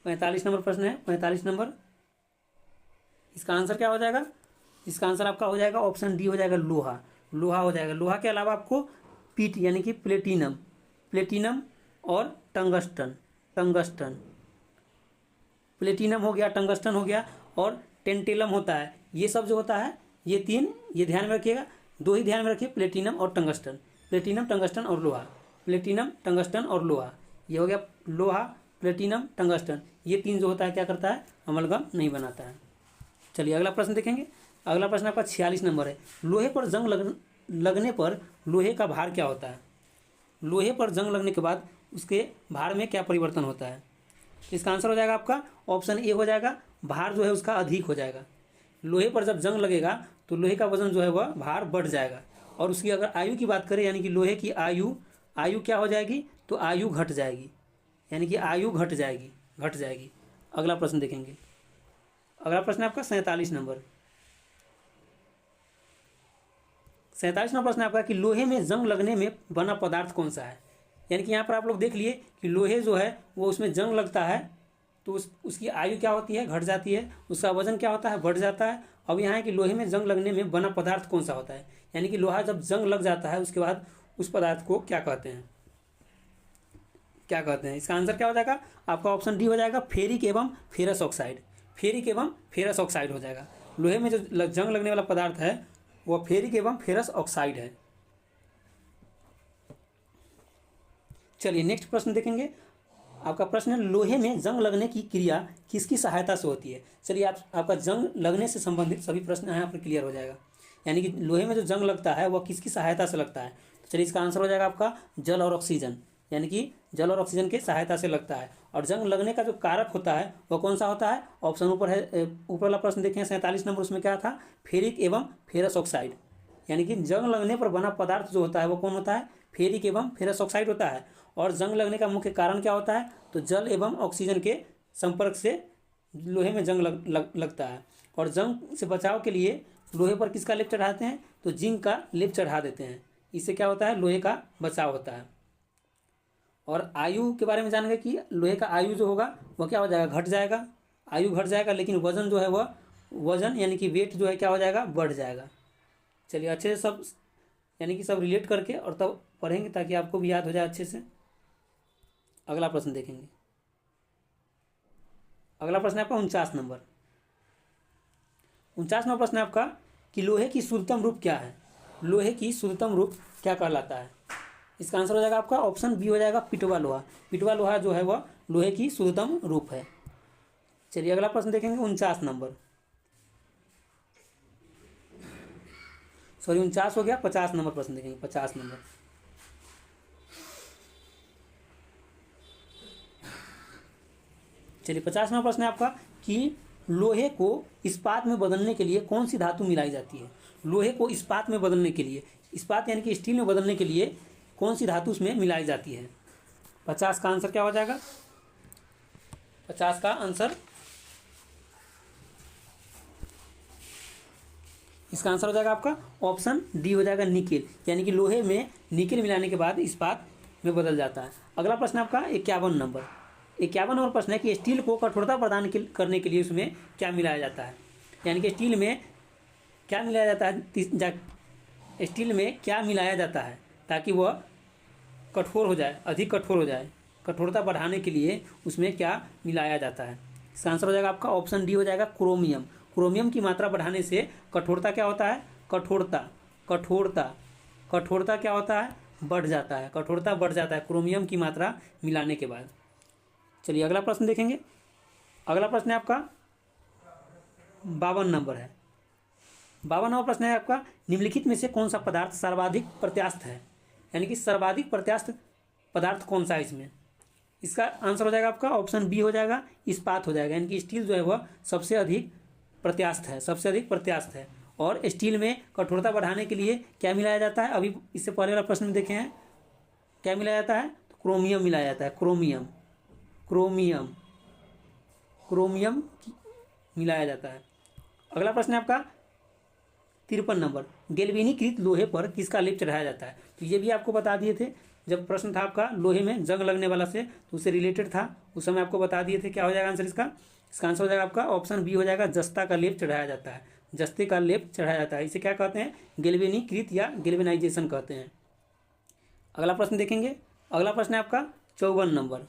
45 नंबर प्रश्न है, 45 नंबर। इसका आंसर क्या हो जाएगा? इसका आंसर आपका हो जाएगा ऑप्शन डी हो जाएगा, लोहा हो जाएगा। लोहा के अलावा आपको पीट यानी कि प्लेटिनम और टंगस्टन प्लेटिनम हो गया, टंगस्टन हो गया और टेंटेलम होता है। ये सब जो होता है ये 3, ये ध्यान में रखिएगा, 2 ही ध्यान में रखिए, प्लेटिनम, टंगस्टन और लोहा। ये हो गया लोहा, प्लेटिनम, टंगस्टन। ये 3 जो होता है क्या करता है? अमलगम नहीं बनाता है। चलिए अगला प्रश्न देखेंगे। अगला प्रश्न आपका 46 नंबर है, लोहे पर जंग लगने पर लोहे का भार क्या होता है? लोहे पर जंग लगने के बाद उसके भार में क्या परिवर्तन होता है? इसका आंसर हो जाएगा आपका ऑप्शन ए हो जाएगा, भार जो है उसका अधिक हो जाएगा। लोहे पर जब जंग लगेगा तो लोहे का वजन जो है वह भार बढ़ जाएगा। और उसकी अगर आयु की बात करें यानी कि लोहे की आयु क्या हो जाएगी? तो आयु घट जाएगी, यानी कि आयु घट जाएगी। अगला प्रश्न देखेंगे। अगला प्रश्न है आपका 47 नंबर प्रश्न है आपका कि लोहे में जंग लगने में बना पदार्थ कौन सा है? यानी कि यहाँ पर आप लोग देख लिए कि लोहे जो है वो उसमें जंग लगता है तो उसकी आयु क्या होती है? घट जाती है। उसका वजन क्या होता है? बढ़ जाता है। अब यहाँ है कि लोहे में जंग लगने में बना पदार्थ कौन सा होता है? यानी कि लोहा जब जंग लग जाता है उसके बाद उस पदार्थ को क्या कहते हैं? इसका आंसर क्या हो जाएगा? आपका ऑप्शन डी हो जाएगा, फेरिक एवं फेरस ऑक्साइड हो जाएगा। लोहे में जो जंग लगने वाला पदार्थ है वह फेरिक एवं फेरस ऑक्साइड है। चलिए नेक्स्ट प्रश्न देखेंगे। आपका प्रश्न है, लोहे में जंग लगने की क्रिया किसकी सहायता से होती है? चलिए आपका जंग लगने से संबंधित सभी प्रश्न यहाँ पर क्लियर हो जाएगा। यानी कि लोहे में जो जंग लगता है वह किसकी सहायता से लगता है? तो चलिए इसका आंसर हो जाएगा आपका जल और ऑक्सीजन, यानी कि जल और ऑक्सीजन की सहायता से लगता है। और जंग लगने का जो कारक होता है वह कौन सा होता है? ऑप्शन ऊपर है, ऊपर वाला प्रश्न देखें 47 नंबर, उसमें क्या था? फेरिक एवं फेरस ऑक्साइड। यानी कि जंग लगने पर बना पदार्थ जो होता है वो कौन होता है? फेरिक एवं फेरस ऑक्साइड होता है। और जंग लगने का मुख्य कारण क्या होता है? तो जल एवं ऑक्सीजन के संपर्क से लोहे में जंग लगता है, और जंग से बचाव के लिए लोहे पर किसका लेप चढ़ाते हैं, तो जिंक का लेप चढ़ा देते हैं। इससे क्या होता है, लोहे का बचाव होता है। और आयु के बारे में जान गए कि लोहे का आयु जो होगा वह क्या हो जाएगा, घट जाएगा, आयु घट जाएगा, लेकिन वजन जो है वह वजन यानी कि वेट जो है क्या हो जाएगा, बढ़ जाएगा। चलिए अच्छे से सब यानी कि सब रिलेट करके और तब पढ़ेंगे ताकि आपको भी याद हो जाए अच्छे से। अगला प्रश्न देखेंगे। अगला प्रश्न है आपका 49 नंबर। 49 नंबर प्रश्न है आपका कि लोहे की शुद्धतम रूप क्या है, लोहे की शुद्धतम रूप क्या कहलाता है। इसका आंसर हो जाएगा आपका ऑप्शन बी हो जाएगा पिटवा लोहा। पिटवा लोहा जो है वह लोहे की शुद्धतम रूप है। चलिए अगला प्रश्न देखेंगे 49 नंबर, सॉरी 49 हो गया, 50 नंबर प्रश्न देखेंगे। 50 नंबर, चलिए 50 नंबर प्रश्न है आपका कि लोहे को इस्पात में बदलने के लिए कौन सी धातु मिलाई जाती है। लोहे को इस्पात में बदलने के लिए, इस्पात यानी कि स्टील में बदलने के लिए कौन सी धातु उसमें मिलाई जाती है। 50 का आंसर क्या हो जाएगा, 50 का आंसर, इसका आंसर हो जाएगा आपका ऑप्शन डी हो जाएगा निकेल, यानी कि लोहे में निकेल मिलाने के बाद इस्पात में बदल जाता है। अगला प्रश्न आपका 51 नंबर। 51 नंबर प्रश्न है कि स्टील को कठोरता प्रदान करने के लिए उसमें क्या मिलाया जाता है, यानी कि स्टील में क्या मिलाया जाता है, स्टील में क्या मिलाया जाता है ताकि वह कठोर हो जाए, अधिक कठोर हो जाए। कठोरता बढ़ाने के लिए उसमें क्या मिलाया जाता है। इसका आंसर हो जाएगा आपका ऑप्शन डी हो जाएगा क्रोमियम। क्रोमियम की मात्रा बढ़ाने से कठोरता क्या होता है, कठोरता क्या होता है, बढ़ जाता है, कठोरता बढ़ जाता है क्रोमियम की मात्रा मिलाने के बाद। चलिए अगला प्रश्न देखेंगे। अगला प्रश्न है आपका 52 नंबर है। 52 नंबर प्रश्न है आपका निम्नलिखित में से कौन सा पदार्थ सर्वाधिक प्रत्यास्थ है, यानी कि सर्वाधिक प्रत्यास्थ पदार्थ कौन सा है इसमें। इसका आंसर हो जाएगा आपका ऑप्शन बी हो जाएगा इस्पात हो जाएगा, यानी कि स्टील जो है वह सबसे अधिक प्रत्यास्थ है, सबसे अधिक प्रत्यास्थ है। और स्टील में कठोरता बढ़ाने के लिए क्या मिलाया जाता है, अभी इससे पहले वाला प्रश्न में देखे हैं क्या मिलाया जाता है, तो क्रोमियम मिलाया जाता है, क्रोमियम मिलाया जाता है। अगला प्रश्न है आपका 53 नंबर, गैल्वेनीकृत लोहे पर किसका लेप चढ़ाया जाता है। तो ये भी आपको बता दिए थे जब प्रश्न था आपका लोहे में जंग लगने वाला से, तो उससे रिलेटेड था, उस समय आपको बता दिए थे। क्या हो जाएगा आंसर इसका आंसर हो जाएगा आपका ऑप्शन बी हो जाएगा जस्ता का लेप चढ़ाया जाता है, जस्ते का लेप चढ़ाया जाता है। इसे क्या कहते हैं, गैल्वेनीकृत या गैल्वेनाइजेशन कहते हैं। अगला प्रश्न देखेंगे। अगला प्रश्न है आपका 54 नंबर।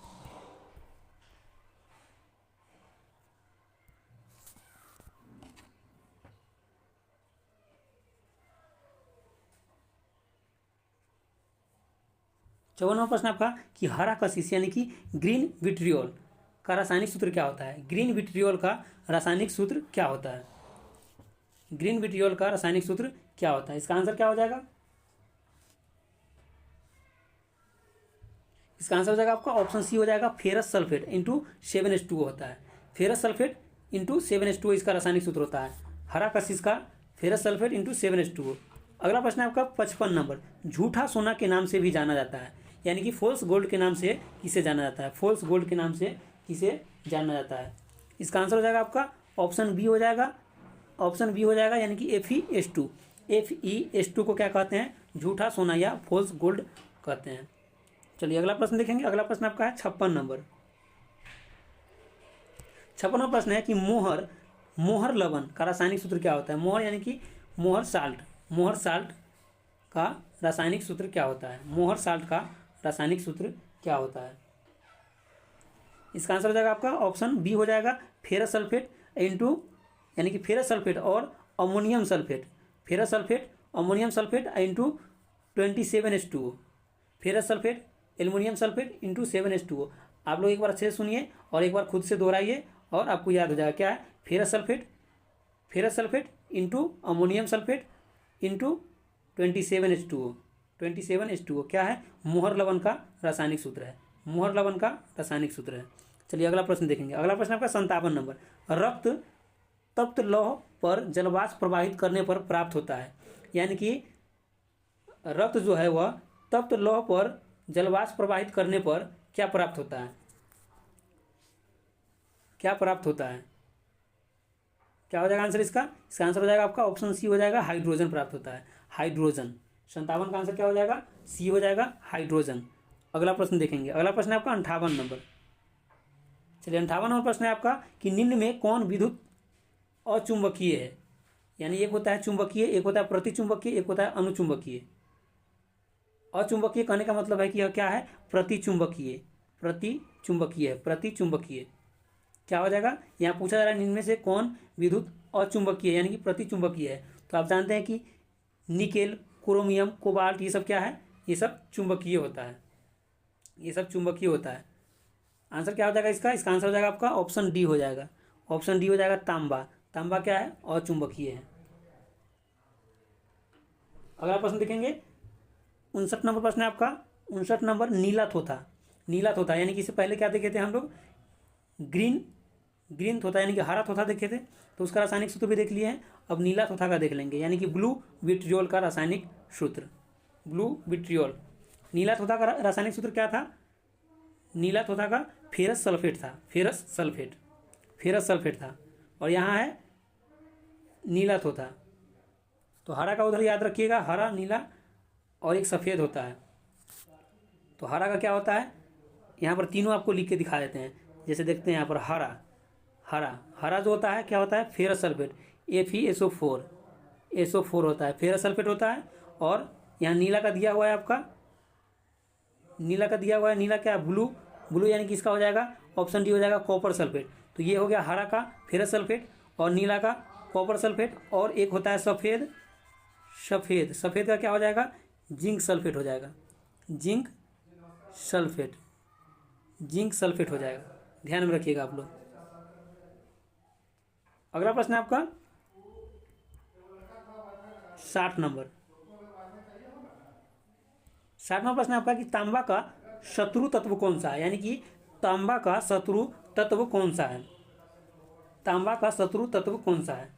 चौवनवा प्रश्न आपका कि हरा कशिश यानी कि ग्रीन विट्रियोल का रासायनिक सूत्र क्या होता है। ग्रीन विट्रियोल का रासायनिक सूत्र क्या होता है, ग्रीन विट्रियोल का रासायनिक सूत्र क्या होता है। इसका आंसर क्या हो जाएगा, इसका आंसर हो जाएगा आपका ऑप्शन सी हो जाएगा फेरस सल्फेट इंटू 7H2O होता है। फेरस सल्फेट इंटू 7H2O इसका रासायनिक सूत्र होता है, हरा कशिश का फेरस सल्फेट इंटू 7H2O। अगला प्रश्न है आपका 55 नंबर, झूठा सोना के नाम से भी जाना जाता है, यानी कि फॉल्स गोल्ड के नाम से किसे जाना जाता है, फॉल्स गोल्ड के नाम से किसे जाना जाता है। इसका आंसर हो जाएगा आपका ऑप्शन बी हो जाएगा, ऑप्शन बी हो जाएगा, यानी कि FeS2। FeS2 को क्या कहते हैं, झूठा सोना या फॉल्स गोल्ड कहते हैं। चलिए अगला प्रश्न देखेंगे। अगला प्रश्न आपका है 56 नंबर। 56वां प्रश्न है कि मोहर लवण का रासायनिक सूत्र क्या होता है। मोहर यानी कि मोहर साल्ट का रासायनिक सूत्र क्या होता है, मोहर साल्ट का रासायनिक सूत्र क्या होता है। इसका आंसर हो जाएगा आपका ऑप्शन बी हो जाएगा फेरस सल्फेट इंटू, यानी कि फेरस सल्फेट और ammonium sulphate, ferrous sulphate ammonium sulphate into 27H2O, ferrous sulphate aluminium sulphate into 7H2O। आप लोग एक बार अच्छे से सुनिए और एक बार खुद से दोहराइए और आपको याद हो जाएगा क्या है, ferrous sulphate into ammonium sulphate into 27H2O क्या है, मोहर लवण का रासायनिक सूत्र है, मोहर लवण का रासायनिक सूत्र है। चलिए अगला प्रश्न देखेंगे। अगला प्रश्न आपका 57 नंबर, रक्त तप्त लौह पर जलवाष्प प्रवाहित करने पर प्राप्त होता है, यानी कि रक्त जो है वह तप्त लौह पर जलवाष्प प्रवाहित करने पर क्या प्राप्त होता है, क्या प्राप्त होता है। क्या हो जाएगा आंसर इसका आंसर हो जाएगा आपका ऑप्शन सी हो जाएगा, हाइड्रोजन प्राप्त होता है, हाइड्रोजन। 57 का आंसर क्या हो जाएगा, सी हो जाएगा, हाइड्रोजन। अगला प्रश्न देखेंगे, अगला प्रश्न है आपका 58 नंबर। चलिए 58 नंबर प्रश्न है आपका कि निम्न में कौन विद्युत अचुंबकीय है, यानी एक होता है चुंबकीय, एक होता है प्रतिचुंबकीय, एक होता है अनुचुंबकीय। अचुंबकीय कहने का मतलब है कि यह क्या है, प्रतिचुंबकीय, प्रतिचुंबकीय है, प्रतिचुंबकीय। क्या हो जाएगा, यहाँ पूछा जा रहा है इनमें से कौन विद्युत अचुंबकीय यानी कि प्रतिचुंबकीय है। तो आप जानते हैं कि निकेल, क्रोमियम, कोबाल्ट ये सब क्या है, ये सब चुंबकीय होता है, ये सब चुंबकीय होता है। आंसर क्या हो जाएगा इसका आंसर हो जाएगा आपका ऑप्शन डी हो जाएगा, ऑप्शन डी हो जाएगा, तांबा। तांबा क्या है, अचुंबकीय है। अगला प्रश्न देखेंगे 59 नंबर प्रश्न है आपका, 59 नंबर नीला थोथा। नीला थोथा यानी कि इससे पहले क्या देखे थे हम लोग, ग्रीन थोथा यानी कि हरा थोथा देखे थे, तो उसका रासायनिक सूत्र भी देख लिए हैं। अब नीला थोथा का देख लेंगे, यानी कि ब्लू विट्रियोल का रासायनिक सूत्र, ब्लू विट्रियोल। नीला थोथा का रासायनिक सूत्र क्या था, नीला थोथा का फेरस सल्फेट था, फेरस सल्फेट, फेरस सल्फेट था। और यहाँ है नीला थोथा, तो हरा का उधर याद रखिएगा, हरा, नीला और एक सफ़ेद होता है। तो हरा का क्या होता है, यहाँ पर तीनों आपको लिख के दिखा देते हैं। जैसे देखते हैं यहाँ पर हरा, हरा जो होता है क्या होता है, फेरस सल्फेट, FeSO4, SO4 होता है, फेरस सल्फेट होता है। और यहाँ नीला का दिया हुआ है आपका, नीला का दिया हुआ है, नीला क्या है, ब्लू यानी कि इसका हो जाएगा ऑप्शन डी हो जाएगा, कॉपर सल्फेट। तो ये हो गया हरा का फेरस सल्फेट और नीला का कॉपर सल्फेट। और एक होता है सफ़ेद का क्या हो जाएगा, जिंक सल्फेट हो जाएगा, जिंक सल्फेट हो जाएगा, ध्यान में रखिएगा आप लोग। अगला प्रश्न है आपका 60 नंबर। 60 नंबर प्रश्न है आपका कि तांबा का शत्रु तत्व कौन सा है, यानी कि तांबा का शत्रु तत्व कौन सा है, तांबा का शत्रु तत्व कौन सा है।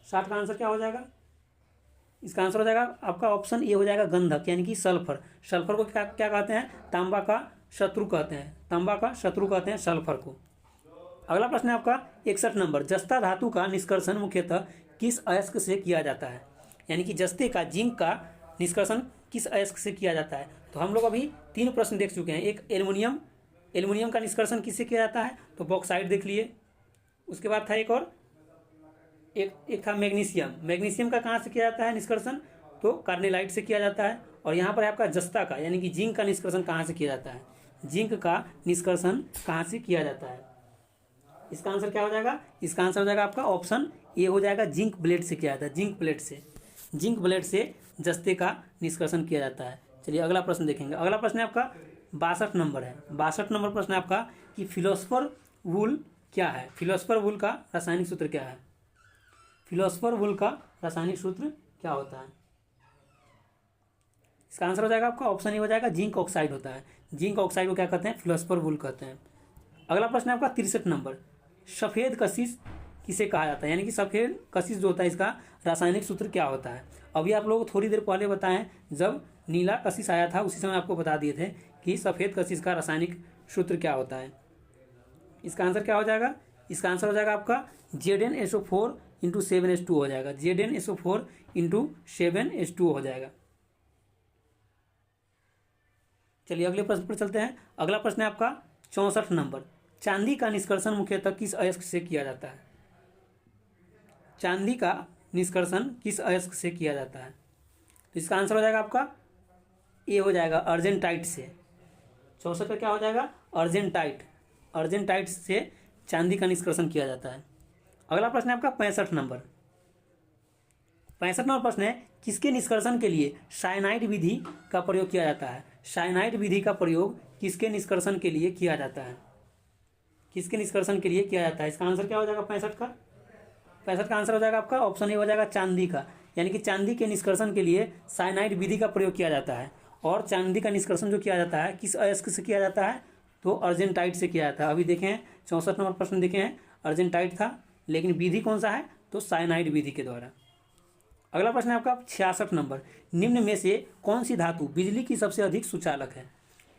60 का आंसर क्या हो जाएगा, इसका आंसर हो जाएगा आपका ऑप्शन ए हो जाएगा, गंधक यानी कि सल्फर। सल्फर को क्या कहते हैं, तांबा का शत्रु कहते हैं, तांबा का शत्रु कहते हैं सल्फर को। अगला प्रश्न है आपका 61 नंबर, जस्ता धातु का निष्कर्षण मुख्यतः किस अयस्क से किया जाता है, यानी कि जस्ते का, जिंक का निष्कर्षण किस अयस्क से किया जाता है। तो हम लोग अभी 3 प्रश्न देख चुके हैं। एक एल्युमिनियम का निष्कर्षण किससे किया जाता है, तो बॉक्साइट देख लिए। उसके बाद था एक और, एक था मैग्नीशियम का कहाँ से किया जाता है निष्कर्षण, तो कार्नेलाइट से किया जाता है। और यहाँ पर है आपका जस्ता का, यानी कि जिंक का निष्कर्षण कहाँ से किया जाता है, जिंक का निष्कर्षण कहाँ से किया जाता है। इसका आंसर क्या हो जाएगा, इसका आंसर हो जाएगा आपका ऑप्शन ए हो जाएगा, जिंक ब्लेड से किया जाता है, जिंक ब्लेड से जस्ते का निष्कर्षण किया जाता है। चलिए अगला प्रश्न देखेंगे। अगला प्रश्न है आपका 62 नंबर है। 62 नंबर प्रश्न है आपका कि फिलोसफर वूल क्या है, फिलोसफर वूल का रासायनिक सूत्र क्या है, फिलोसफर वूल का रासायनिक सूत्र क्या होता है। इसका आंसर हो जाएगा आपका ऑप्शन ए हो जाएगा, जिंक ऑक्साइड होता है, जिंक ऑक्साइड को क्या कहते हैं, फिलोसफर वूल कहते हैं। अगला प्रश्न है आपका 63 नंबर, सफ़ेद कशिश किसे कहा जाता है, यानी कि सफ़ेद कशिश जो होता है इसका रासायनिक सूत्र क्या होता है। अभी आप लोग थोड़ी देर पहले बताएं, जब नीला कशिश आया था उसी समय आपको बता दिए थे कि सफ़ेद कशिश का रासायनिक सूत्र क्या होता है। इसका आंसर क्या हो जाएगा, इसका आंसर हो जाएगा आपका ZnSO4 × 7H2 हो जाएगा, ZnSO4 × 7H2 हो जाएगा। चलिए अगले प्रश्न पर चलते हैं। अगला प्रश्न है आपका 64 नंबर, चांदी का निष्कर्षण मुख्यतः किस अयस्क से किया जाता है, चांदी का निष्कर्षण किस अयस्क से किया जाता है। तो इसका आंसर हो जाएगा आपका ए हो जाएगा, अर्जेंटाइट से। 64 का क्या हो जाएगा, अर्जेंटाइट से चांदी का निष्कर्षण किया जाता है। अगला प्रश्न है आपका 65 नंबर। 65 नंबर प्रश्न है, किसके निष्कर्षण के लिए साइनाइड विधि का प्रयोग किया जाता है, साइनाइड विधि का प्रयोग किसके निष्कर्षण के लिए किया जाता है, किसके निष्कर्षण के लिए किया जाता है। इसका आंसर क्या हो जाएगा 65 का आंसर हो जाएगा आपका ऑप्शन ए हो जाएगा, चांदी का, यानी कि चांदी के निष्कर्षण के लिए साइनाइड विधि का प्रयोग किया जाता है। और चांदी का निष्कर्षण जो किया जाता है किस अयस्क से किया जाता है, तो अर्जेंटाइट से किया जाता है। अभी देखें 64 नंबर प्रश्न देखे हैं, अर्जेंटाइट था, लेकिन विधि कौन सा है, तो साइनाइड विधि के द्वारा। अगला प्रश्न है आपका 66 नंबर, निम्न में से कौन सी धातु बिजली की सबसे अधिक सुचालक है।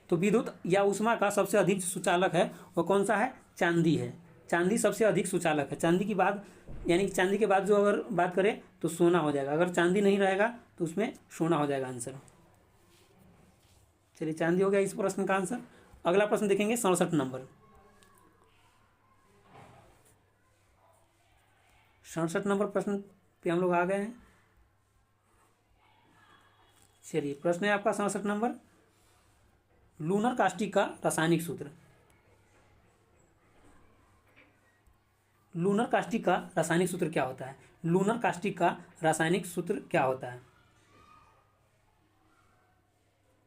तो विद्युत या ऊष्मा का सबसे अधिक सुचालक है वो कौन सा है, चांदी है। चांदी सबसे अधिक सुचालक है। चांदी की बात यानी कि चांदी के बाद जो अगर बात करें तो सोना हो जाएगा। अगर चांदी नहीं रहेगा तो उसमें सोना हो जाएगा आंसर। चलिए, चांदी हो गया इस प्रश्न का आंसर। अगला प्रश्न देखेंगे 67 नंबर। 67 नंबर प्रश्न पे हम लोग आ गए हैं। चलिए, प्रश्न है आपका 67 नंबर, लूनर कास्टिक का रासायनिक सूत्र। लूनर कास्टिक का रासायनिक सूत्र क्या होता है? लूनर कास्टिक का रासायनिक सूत्र क्या होता है?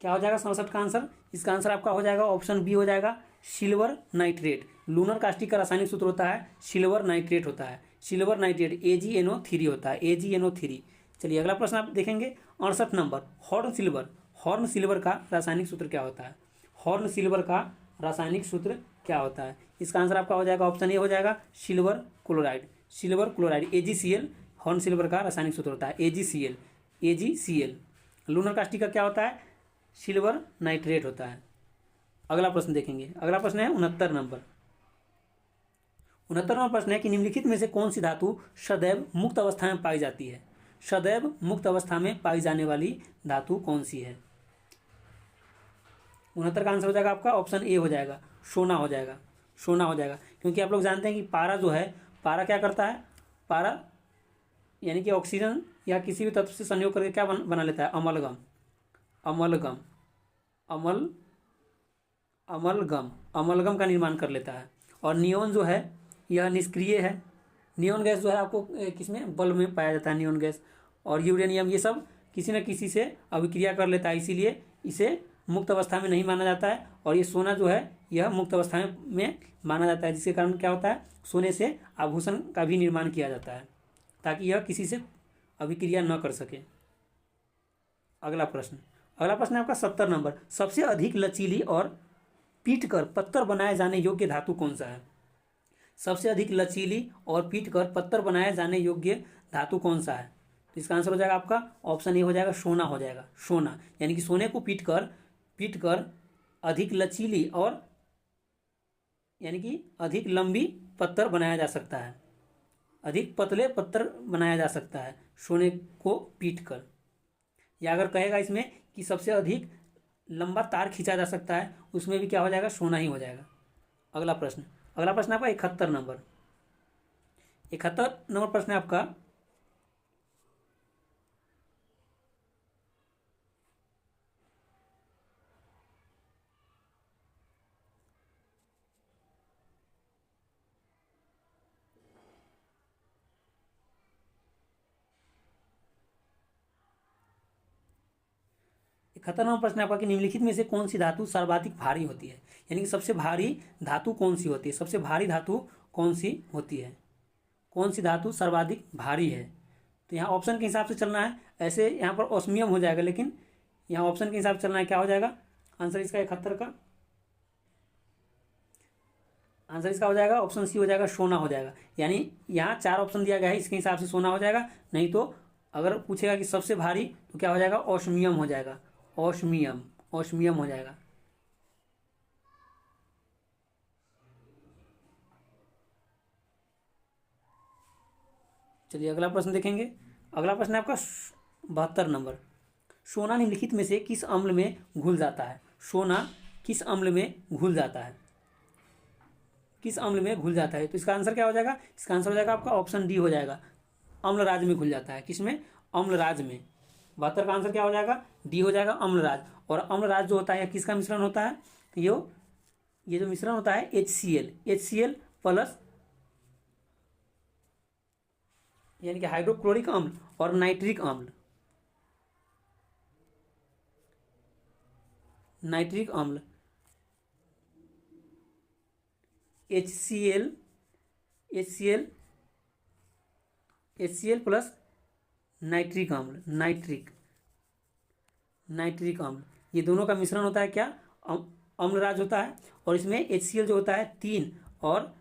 क्या हो जाएगा 67 का आंसर? इसका आंसर आपका हो जाएगा ऑप्शन बी हो जाएगा, सिल्वर नाइट्रेट। लूनर कास्टिक का रासायनिक सूत्र होता है सिल्वर नाइट्रेट होता है। सिल्वर नाइट्रेट AgNO3 होता है, AgNO3। चलिए, अगला प्रश्न आप देखेंगे 68 number, horn silver. Horn silver का रासायनिक सूत्र क्या होता है? हॉर्न सिल्वर का रासायनिक सूत्र क्या होता है? इसका आंसर आपका हो जाएगा ऑप्शन ए हो जाएगा, silver chloride. Silver chloride AgCl horn silver का रासायनिक सूत्र होता है, AgCl। AgCl लूनर कास्टिक का क्या होता है? सिल्वर नाइट्रेट होता है। अगला प्रश्न देखेंगे। अगला प्रश्न है 69 नंबर। 69वां प्रश्न है कि निम्नलिखित में से कौन सी धातु सदैव मुक्त अवस्था में पाई जाती है? सदैव मुक्त अवस्था में पाई जाने वाली धातु कौन सी है? 69 का आंसर हो जाएगा आपका ऑप्शन ए हो जाएगा, सोना हो जाएगा। सोना हो जाएगा, क्योंकि आप लोग जानते हैं कि पारा जो है, पारा क्या करता है? पारा यानी कि ऑक्सीजन या किसी भी तत्व से संयोग करके क्या बना लेता है? अमलगम। अमलगम अमल अमलगम अमलगम का निर्माण कर लेता है। और नियोन जो है यह निष्क्रिय है। नियोन गैस जो है आपको किसमें? बल्ब में पाया जाता है नियोन गैस। और यूरेनियम ये सब किसी न किसी से अभिक्रिया कर लेता है, इसीलिए इसे मुक्त अवस्था में नहीं माना जाता है। और ये सोना जो है यह मुक्त अवस्था में माना जाता है, जिसके कारण क्या होता है? सोने से आभूषण का भी निर्माण किया जाता है, ताकि यह किसी से अभिक्रिया न कर सके। अगला प्रश्न है आपका 70 नंबर, सबसे अधिक लचीली और पीटकर पत्थर बनाए जाने योग्य धातु कौन सा है? सबसे अधिक लचीली और पीटकर पत्थर बनाए जाने योग्य धातु कौन सा है? तो इसका आंसर हो जाएगा आपका ऑप्शन ए हो जाएगा, सोना हो जाएगा। सोना यानी कि सोने को पीटकर अधिक लचीली और यानी कि अधिक लंबी पत्थर बनाया जा सकता है, अधिक पतले पत्थर बनाया जा सकता है सोने को पीटकर। या अगर कहेगा इसमें कि सबसे अधिक लंबा तार खींचा जा सकता है, उसमें भी क्या हो जाएगा? सोना ही हो जाएगा। अगला प्रश्न आपका 71 नंबर। 71 नंबर प्रश्न है आपका, खतरनाक प्रश्न आपका कि निम्नलिखित में से कौन सी धातु सर्वाधिक भारी होती है? यानी कि सबसे भारी धातु कौन सी होती है? सबसे भारी धातु कौन सी होती है? कौन सी धातु सर्वाधिक भारी है? तो यहाँ ऑप्शन के हिसाब से चलना है। ऐसे यहाँ पर ऑस्मियम हो जाएगा, लेकिन यहाँ ऑप्शन के हिसाब से चलना है। क्या हो जाएगा आंसर इसका? 71 का आंसर इसका हो जाएगा ऑप्शन सी हो जाएगा, सोना हो जाएगा। यानी यहाँ 4 ऑप्शन दिया गया है, इसके हिसाब से सोना हो जाएगा। नहीं तो अगर पूछेगा कि सबसे भारी, तो क्या हो जाएगा? ऑस्मियम हो जाएगा। ऑस्मियम हो जाएगा। चलिए, अगला प्रश्न देखेंगे। अगला प्रश्न है आपका 72 नंबर, सोना निम्नलिखित में से किस अम्ल में घुल जाता है? सोना किस अम्ल में घुल जाता है? किस अम्ल में घुल जाता है? तो इसका आंसर क्या हो जाएगा? इसका आंसर हो जाएगा आपका ऑप्शन डी हो जाएगा, अम्लराज में घुल जाता है। किसमें? अम्लराज में। 72 का आंसर क्या हो जाएगा? डी हो जाएगा, अम्लराज। और अम्लराज जो होता है किसका मिश्रण होता है? ये जो मिश्रण होता है HCl प्लस यानी कि हाइड्रोक्लोरिक अम्ल और नाइट्रिक अम्ल। HCl प्लस नाइट्रिक अम्ल, ये दोनों का मिश्रण होता है क्या? अम्लराज होता है। और इसमें HCl जो होता है 3 और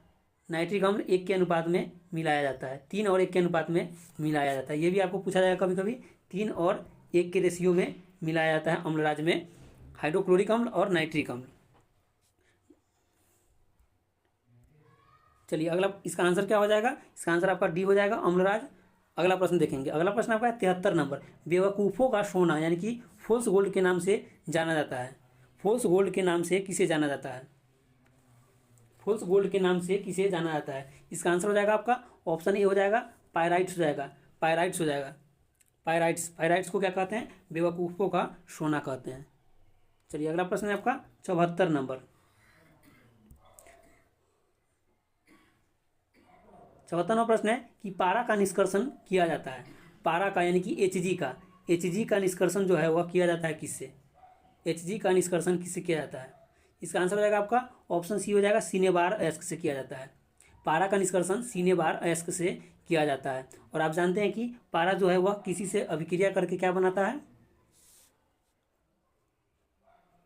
नाइट्रिक अम्ल 1 के अनुपात में मिलाया जाता है। 3 और 1 के अनुपात में मिलाया जाता है। ये भी आपको पूछा जाएगा कभी कभी। 3 और 1 के रेशियो में मिलाया जाता है अम्लराज में, हाइड्रोक्लोरिक अम्ल और नाइट्रिक अम्ल। चलिए अगला इसका आंसर क्या हो जाएगा, इसका आंसर आपका डी हो जाएगा, अम्लराज। अगला प्रश्न देखेंगे। अगला प्रश्न आपका 73 नंबर, बेवकूफ़ों का सोना यानी कि फोल्स गोल्ड के नाम से जाना जाता है। फोल्स गोल्ड के नाम से किसे जाना जाता है, फोल्स गोल्ड के नाम से किसे जाना जाता है। इसका आंसर हो जाएगा आपका ऑप्शन ए हो जाएगा, पायराइट्स हो जाएगा, पायराइट्स हो जाएगा, पायराइट्स। पायराइट्स को क्या कहते हैं, बेवकूफ़ों का सोना कहते हैं। चलिए अगला प्रश्न है आपका 74 नंबर। 74वां प्रश्न है कि पारा का निष्कर्षण किया जाता है। पारा का यानी कि एच जी का निष्कर्षण जो है वह किया जाता है किससे, एच जी का निष्कर्षण किससे किया जाता है। इसका आंसर हो जाएगा आपका ऑप्शन सी हो जाएगा, सीने बार अयस्क से किया जाता है। पारा का निष्कर्षण सीने बार अयस्क से किया जाता है। और आप जानते हैं कि पारा जो है वह किसी से अभिक्रिया करके क्या बनाता है,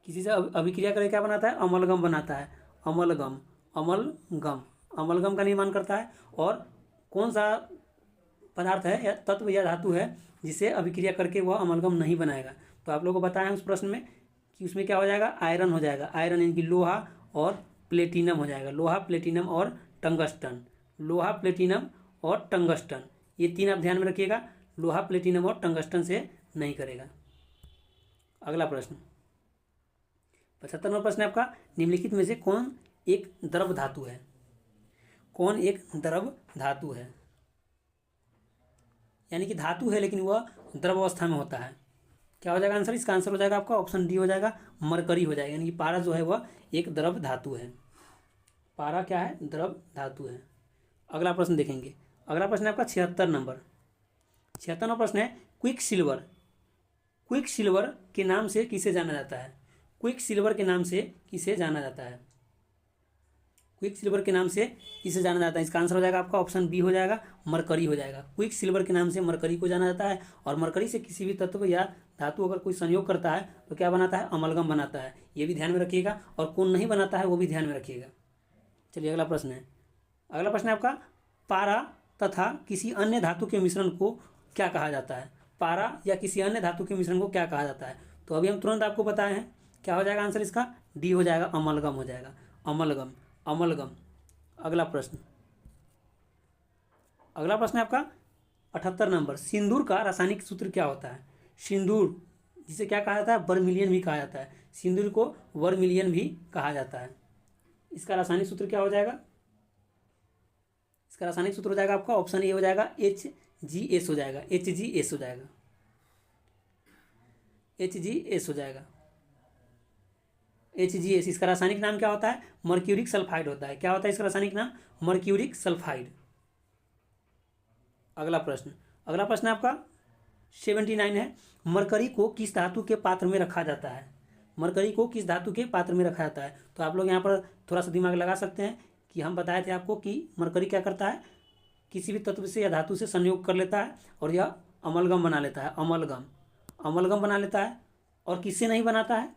किसी से अभिक्रिया करके क्या बनाता है, अमलगम बनाता है। अमलगम, अमलगम, अमलगम का निर्माण करता है। और कौन सा पदार्थ है या तत्व या धातु है जिसे अभिक्रिया करके वह अमलगम नहीं बनाएगा। तो आप लोगों को बताया उस प्रश्न में कि उसमें क्या हो जाएगा, आयरन हो जाएगा। आयरन यानी कि लोहा और प्लेटिनम हो जाएगा। लोहा, प्लेटिनम और टंगस्टन, लोहा, प्लेटिनम और टंगस्टन, ये तीन आप ध्यान में रखिएगा। लोहा, प्लेटिनम और टंगस्टन से नहीं करेगा। अगला प्रश्न 75वां प्रश्न है आपका, निम्नलिखित में से कौन एक द्रव धातु है, कौन एक द्रव धातु है, यानी कि धातु है लेकिन वह द्रव अवस्था में होता है। क्या हो जाएगा आंसर, इसका आंसर हो जाएगा आपका ऑप्शन डी हो जाएगा, मरकरी हो जाएगा। यानी कि पारा जो है वह एक द्रव धातु है। पारा क्या है, द्रव धातु है। अगला प्रश्न देखेंगे। अगला प्रश्न है आपका 76 नंबर। 76वां प्रश्न है, क्विक सिल्वर, क्विक सिल्वर के नाम से किसे जाना जाता है, क्विक सिल्वर के नाम से किसे जाना जाता है, क्विक सिल्वर के नाम से किसे जाना जाता है। इसका आंसर हो जाएगा आपका ऑप्शन बी हो जाएगा, मरकरी हो जाएगा। क्विक सिल्वर के नाम से मरकरी को जाना जाता है। और मरकरी से किसी भी तत्व या धातु अगर कोई संयोग करता है तो क्या बनाता है, अमलगम बनाता है। ये भी ध्यान में रखिएगा। और कौन नहीं बनाता है वो भी ध्यान में रखिएगा। चलिए अगला प्रश्न है। अगला प्रश्न है आपका, पारा तथा किसी अन्य धातु के मिश्रण को क्या कहा जाता है। पारा या किसी अन्य धातु के मिश्रण को क्या कहा जाता है। तो अभी हम तुरंत आपको बताए हैं। क्या हो जाएगा आंसर इसका, डी हो जाएगा, अमलगम हो जाएगा। Amalgam, amalgam. अगला प्रश्न, अगला प्रश्न है आपका 78 नंबर, सिंदूर का रासायनिक सूत्र क्या होता है। सिंदूर जिसे क्या कहा जाता है, वर्मिलियन भी कहा जाता है। सिंदूर को वर्मिलियन भी कहा जाता है। इसका रासायनिक सूत्र क्या हो जाएगा, इसका रासायनिक सूत्र हो जाएगा आपका ऑप्शन ए हो जाएगा, HgS हो जाएगा, HgS हो जाएगा, HgS हो जाएगा, HgS। इसका रासायनिक नाम क्या होता है, मर्क्यूरिक सल्फाइड होता है। क्या होता है इसका रासायनिक नाम, मर्क्यूरिक सल्फाइड। अगला प्रश्न, अगला प्रश्न आपका 79 है, मरकरी को किस धातु के पात्र में रखा जाता है। मरकरी को किस धातु के पात्र में रखा जाता है। तो आप लोग यहाँ पर थोड़ा सा दिमाग लगा सकते हैं कि हम बताए थे आपको कि मरकरी क्या करता है, किसी भी तत्व से या धातु से संयोग कर लेता है और यह अमलगम बना लेता है। अमलगम, अमलगम बना लेता है। और किससे नहीं बनाता है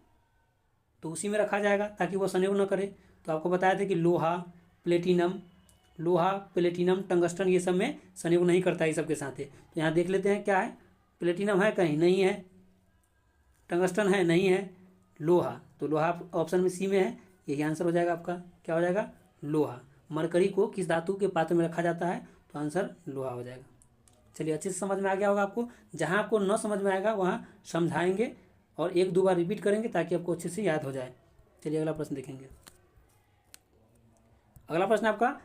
तो उसी में रखा जाएगा ताकि वो संयोग न करे। तो आपको बताया था कि लोहा, प्लेटिनम, लोहा, प्लेटिनम, टंगस्टन, ये सब में संयोग नहीं करता है सबके साथ। तो यहाँ देख लेते हैं क्या है, प्लेटिनम है कहीं नहीं है, टंगस्टन है नहीं है, लोहा, तो लोहा ऑप्शन में सी में है। यही आंसर हो जाएगा आपका, क्या हो जाएगा, लोहा। मरकरी को किस धातु के पात्र में रखा जाता है तो आंसर लोहा हो जाएगा। चलिए अच्छे से समझ में आ गया होगा आपको। जहाँ आपको न समझ में आएगा वहाँ समझाएंगे और एक दो बार रिपीट करेंगे ताकि आपको अच्छे से याद हो जाए। चलिए अगला प्रश्न देखेंगे। अगला प्रश्न आपका,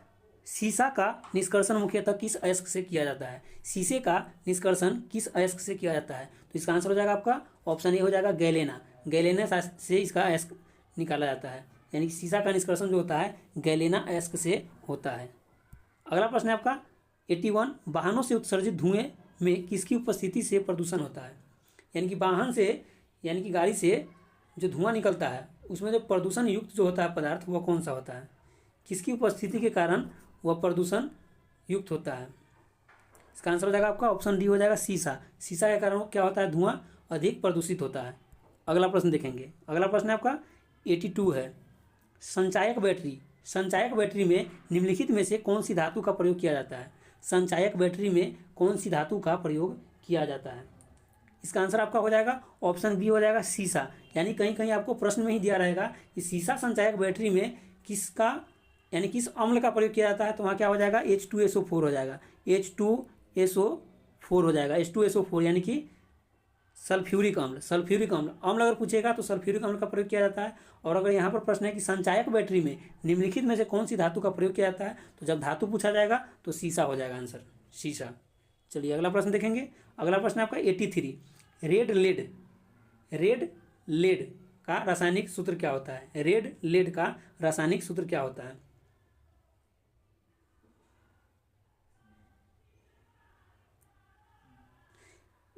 सीसा का निष्कर्षण मुख्यतः किस अयस्क से किया जाता है। शीशे का निष्कर्षण किस अयस्क से किया जाता है। तो इसका आंसर हो जाएगा आपका ऑप्शन ए हो जाएगा, गैलेना। गैलेना से इसका अयस्क निकाला जाता है। यानी कि शीशा का निष्कर्षण जो होता है गैलेना अयस्क से होता है। अगला प्रश्न है आपका 81, वाहनों से उत्सर्जित धुएं में किसकी उपस्थिति से प्रदूषण होता है। यानी कि वाहन से, यानी कि गाड़ी से जो धुआं निकलता है उसमें जो प्रदूषण युक्त जो होता है पदार्थ वह कौन सा होता है, किसकी उपस्थिति के कारण वह प्रदूषण युक्त होता है। इसका आंसर हो जाएगा आपका ऑप्शन डी हो जाएगा, शीशा। शीशा के कारण क्या होता है, धुआं अधिक प्रदूषित होता है। अगला प्रश्न देखेंगे। अगला प्रश्न है आपका 82 है, संचायक बैटरी। संचायक बैटरी में निम्नलिखित में से कौन सी धातु का प्रयोग किया जाता है। संचायक बैटरी में कौन सी धातु का प्रयोग किया जाता है। इसका आंसर आपका हो जाएगा ऑप्शन बी हो जाएगा, शीशा। यानी कहीं कहीं आपको प्रश्न में ही दिया रहेगा कि शीशा संचायक बैटरी में किसका यानी किस अम्ल का प्रयोग किया जाता है, तो वहाँ क्या हो जाएगा, H2SO4 हो जाएगा, H2SO4 हो जाएगा, H2SO4 यानी कि सल्फ्यूरिक अम्ल। सल्फ्यूरिक अम्ल अम्ल अगर पूछेगा तो सल्फ्यूरिक अम्ल का प्रयोग किया जाता है। और अगर यहाँ पर प्रश्न है कि संचायक बैटरी में निम्नलिखित में से कौन सी धातु का प्रयोग किया जाता है, तो जब धातु पूछा जाएगा तो सीसा हो जाएगा आंसर, शीशा। चलिए अगला प्रश्न देखेंगे। अगला प्रश्न है आपका 83, रेड लेड का रासायनिक सूत्र क्या होता है। रेड लेड का रासायनिक सूत्र क्या होता है।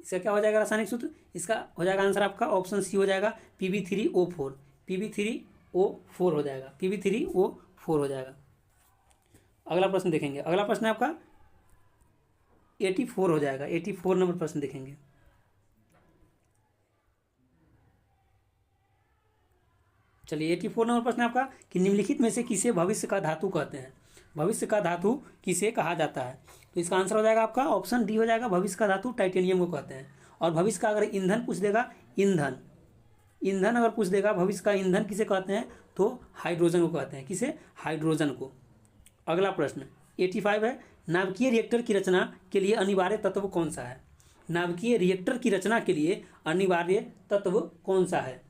इसका क्या हो जाएगा रासायनिक सूत्र, इसका हो जाएगा आंसर आपका ऑप्शन सी हो जाएगा, Pb3O4, Pb3O4 हो जाएगा, Pb3O4 हो जाएगा। अगला प्रश्न देखेंगे। अगला प्रश्न है आपका 84 हो जाएगा, 84 नंबर प्रश्न देखेंगे। चलिए 84 नंबर प्रश्न है आपका कि निम्नलिखित में से किसे भविष्य का धातु कहते हैं। भविष्य का धातु किसे कहा जाता है, तो इसका आंसर हो जाएगा आपका ऑप्शन डी हो जाएगा, भविष्य का धातु टाइटेनियम को कहते हैं। और भविष्य का अगर ईंधन पूछ देगा, ईंधन अगर पूछ देगा, भविष्य का ईंधन किसे कहते हैं, तो हाइड्रोजन को कहते हैं। किसे, हाइड्रोजन को। अगला प्रश्न 85 है, नाभिकीय रिएक्टर की रचना के लिए अनिवार्य तत्व कौन सा है। नाभिकीय रिएक्टर की रचना के लिए अनिवार्य तत्व कौन सा है।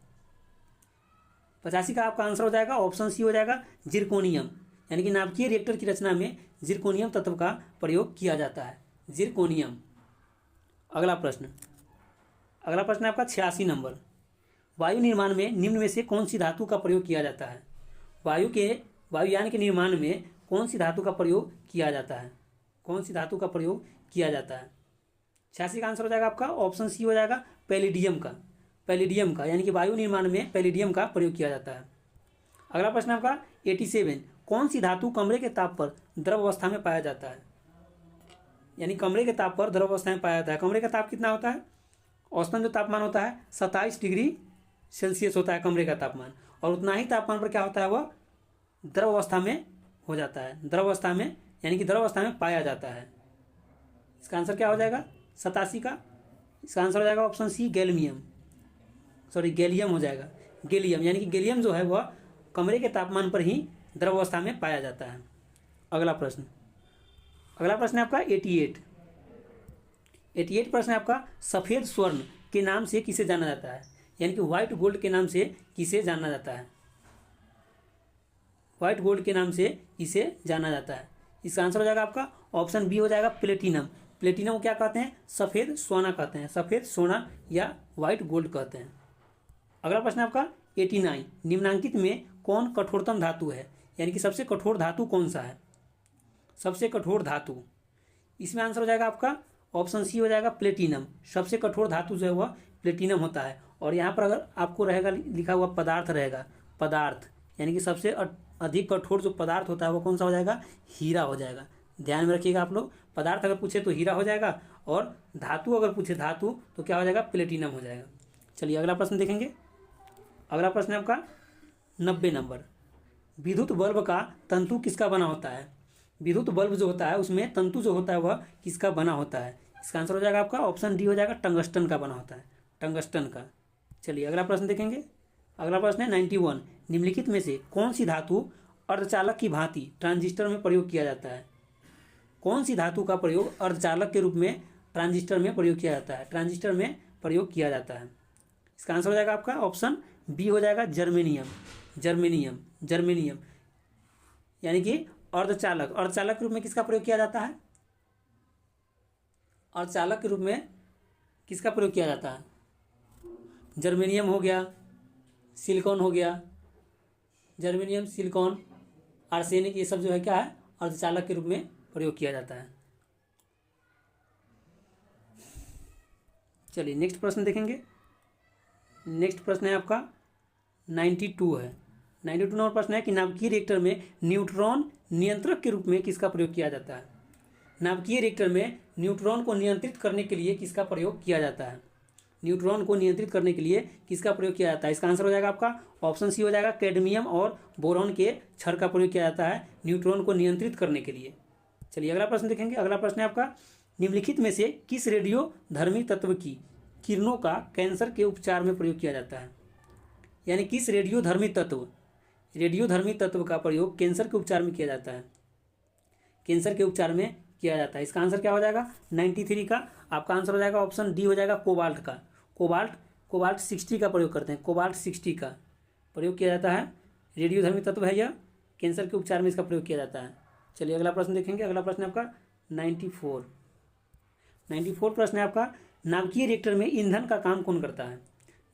85 का आपका आंसर हो जाएगा ऑप्शन सी हो जाएगा, जिरकोनियम। यानी कि नाभिकीय रिएक्टर की रचना में जिरकोनियम तत्व का प्रयोग किया जाता है, जिरकोनियम। अगला प्रश्न है आपका 86 नंबर, वायु निर्माण में निम्न में से कौन सी धातु का प्रयोग किया जाता है। वायुयान के निर्माण में कौन सी धातु का प्रयोग किया जाता है, कौन सी धातु का प्रयोग किया जाता है। 86 का आंसर हो जाएगा आपका ऑप्शन सी हो जाएगा, पैलिडियम का। यानी कि वायु निर्माण में पैलिडियम का प्रयोग किया जाता है। अगला प्रश्न है आपका 87, कौन सी धातु कमरे के ताप पर द्रव अवस्था में पाया जाता है। यानी कमरे के ताप पर द्रव अवस्था में पाया जाता है। कमरे का ताप कितना होता है, औसतन जो तापमान होता है 27 डिग्री सेल्सियस होता है कमरे का तापमान, और उतना ही तापमान पर क्या होता है, वह द्रव अवस्था में हो जाता है, द्रव अवस्था में, यानी कि द्रव अवस्था में पाया जाता है। इसका आंसर क्या हो जाएगा 87 का, इसका आंसर हो जाएगा ऑप्शन सी, गैलियम हो जाएगा, गैलियम। यानी कि गैलियम जो है वह कमरे के तापमान पर ही द्रव अवस्था में पाया जाता है। अगला प्रश्न है आपका 88 प्रश्न है आपका, सफ़ेद स्वर्ण के नाम से किसे जाना जाता है। यानी कि व्हाइट गोल्ड के नाम से किसे जाना जाता है, व्हाइट गोल्ड के नाम से किसे जाना जाता है। इसका आंसर हो जाएगा आपका ऑप्शन बी हो जाएगा, प्लेटिनम। प्लेटिनम को क्या कहते हैं, सफ़ेद सोना कहते हैं, सफ़ेद सोना या व्हाइट गोल्ड कहते हैं। अगला प्रश्न है आपका 89, निम्नांकित में कौन कठोरतम धातु है। यानी कि सबसे कठोर धातु कौन सा है, सबसे कठोर धातु। इसमें आंसर हो जाएगा आपका ऑप्शन सी हो जाएगा, प्लेटिनम। सबसे कठोर धातु जो है वह प्लेटिनम होता है। और यहाँ पर अगर आपको रहेगा लिखा हुआ पदार्थ रहेगा, पदार्थ, यानी कि सबसे अधिक कठोर जो पदार्थ होता है वो कौन सा हो जाएगा, हीरा हो जाएगा। ध्यान में रखिएगा आप लोग, पदार्थ अगर पूछे तो हीरा हो जाएगा, और धातु अगर पूछे धातु तो क्या हो जाएगा, प्लेटिनम हो जाएगा। चलिए अगला प्रश्न देखेंगे। अगला प्रश्न है आपका 90 नंबर, विद्युत बल्ब का तंतु किसका बना होता है। विद्युत बल्ब जो होता है उसमें तंतु जो होता है वह किसका बना होता है। इसका आंसर हो जाएगा आपका ऑप्शन डी हो जाएगा, टंगस्टन का बना होता है, टंगस्टन का। चलिए अगला प्रश्न देखेंगे। अगला प्रश्न है 91, निम्नलिखित में से कौन सी धातु अर्धचालक की भांति ट्रांजिस्टर में प्रयोग किया जाता है। कौन सी धातु का प्रयोग अर्धचालक के रूप में ट्रांजिस्टर में प्रयोग किया जाता है, ट्रांजिस्टर में प्रयोग किया जाता है। इसका आंसर हो जाएगा आपका ऑप्शन बी हो जाएगा, जर्मेनियम। यानी कि अर्धचालक के रूप में किसका प्रयोग किया जाता है, अर्धचालक के रूप में किसका प्रयोग किया जाता है, जर्मेनियम हो गया, सिलिकॉन हो गया, जर्मेनियम, सिलिकॉन, आर्सेनिक, ये सब जो है क्या है, अर्धचालक के रूप में प्रयोग किया जाता है। चलिए नेक्स्ट प्रश्न देखेंगे। नेक्स्ट प्रश्न है आपका 92 है। 92 नंबर प्रश्न है कि नाभिकीय रिएक्टर में न्यूट्रॉन नियंत्रक के रूप में किसका प्रयोग किया जाता है। नाभिकीय रिएक्टर में न्यूट्रॉन को नियंत्रित करने के लिए किसका प्रयोग किया जाता है, न्यूट्रॉन को नियंत्रित करने के लिए किसका प्रयोग किया जाता है। इसका आंसर हो जाएगा आपका ऑप्शन सी हो जाएगा, कैडमियम और बोरॉन के छड़ का प्रयोग किया जाता है न्यूट्रॉन को नियंत्रित करने के लिए। चलिए अगला प्रश्न देखेंगे। अगला प्रश्न है आपका, निम्नलिखित में से किस रेडियोधर्मी तत्व की किरणों का कैंसर के उपचार में प्रयोग किया जाता है। यानी किस रेडियोधर्मी तत्व, रेडियोधर्मी तत्व का प्रयोग कैंसर के उपचार में किया जाता है, कैंसर के उपचार में किया जाता है। इसका आंसर क्या हो जाएगा? 93 का आपका आंसर हो जाएगा ऑप्शन डी हो जाएगा, कोबाल्ट का। कोबाल्ट 60 का प्रयोग करते हैं, कोबाल्ट 60 का प्रयोग किया जाता है। रेडियोधर्मी तत्व है यह, कैंसर के उपचार में इसका प्रयोग किया जाता है। चलिए अगला प्रश्न देखेंगे। अगला प्रश्न है आपका 94 प्रश्न है आपका, नाभिकीय रिएक्टर में ईंधन का काम कौन करता है?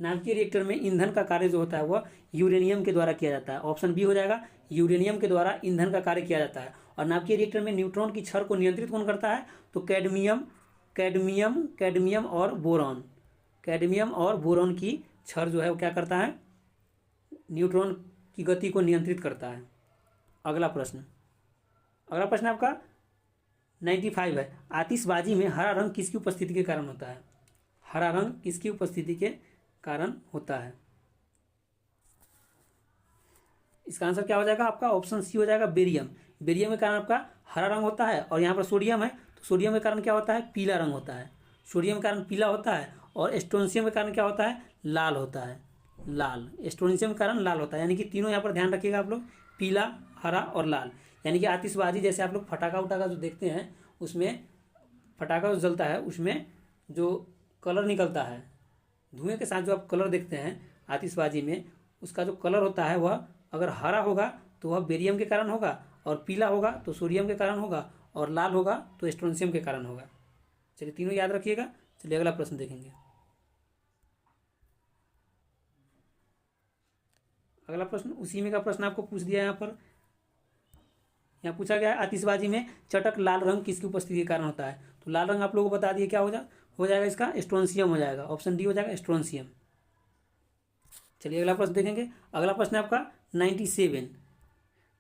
नाभिकीय रिएक्टर में ईंधन का कार्य जो होता है वह यूरेनियम के द्वारा किया जाता है। ऑप्शन बी हो जाएगा, यूरेनियम के द्वारा ईंधन का कार्य किया जाता है। और नाभिकीय रिएक्टर में न्यूट्रॉन की छड़ को नियंत्रित कौन करता है? तो कैडमियम और बोरॉन की छड़ जो है वो क्या करता है? न्यूट्रॉन की गति को नियंत्रित करता है। अगला प्रश्न आपका 95 है, आतिशबाजी में हरा रंग किसकी उपस्थिति के कारण होता है? हरा रंग किसकी उपस्थिति के कारण होता है? इसका आंसर क्या हो जाएगा आपका? ऑप्शन सी हो जाएगा, बेरियम। बेरियम के कारण आपका हरा रंग होता है। और यहाँ पर सोडियम है, तो सोडियम के कारण क्या होता है? पीला रंग होता है। सोडियम के कारण पीला होता है। और स्ट्रोंशियम के कारण क्या होता है? लाल होता है, लाल। स्ट्रोंशियम के कारण लाल होता है। यानी कि तीनों यहाँ पर ध्यान रखिएगा आप लोग, पीला, हरा और लाल। यानी कि आतिशबाजी जैसे आप लोग फटाका उटाका जो देखते हैं, उसमें फटाका जो जलता है उसमें जो कलर निकलता है, धुएं के साथ जो आप कलर देखते हैं आतिशबाजी में, उसका जो कलर होता है वह अगर हरा होगा तो वह बेरियम के कारण होगा, और पीला होगा तो सोडियम के कारण होगा, और लाल होगा तो स्ट्रोंशियम के कारण होगा। चलिए तीनों याद रखिएगा। चलिए अगला प्रश्न देखेंगे। अगला प्रश्न उसी में का प्रश्न आपको पूछ दिया। यहाँ पूछा गया है, आतिशबाजी में चटक लाल रंग किसकी उपस्थिति के कारण होता है? तो लाल रंग आप लोगों को बता दिए क्या हो जाएगा इसका? स्ट्रोंशियम हो जाएगा। ऑप्शन डी हो जाएगा, स्ट्रोंशियम। चलिए अगला प्रश्न देखेंगे। अगला प्रश्न है आपका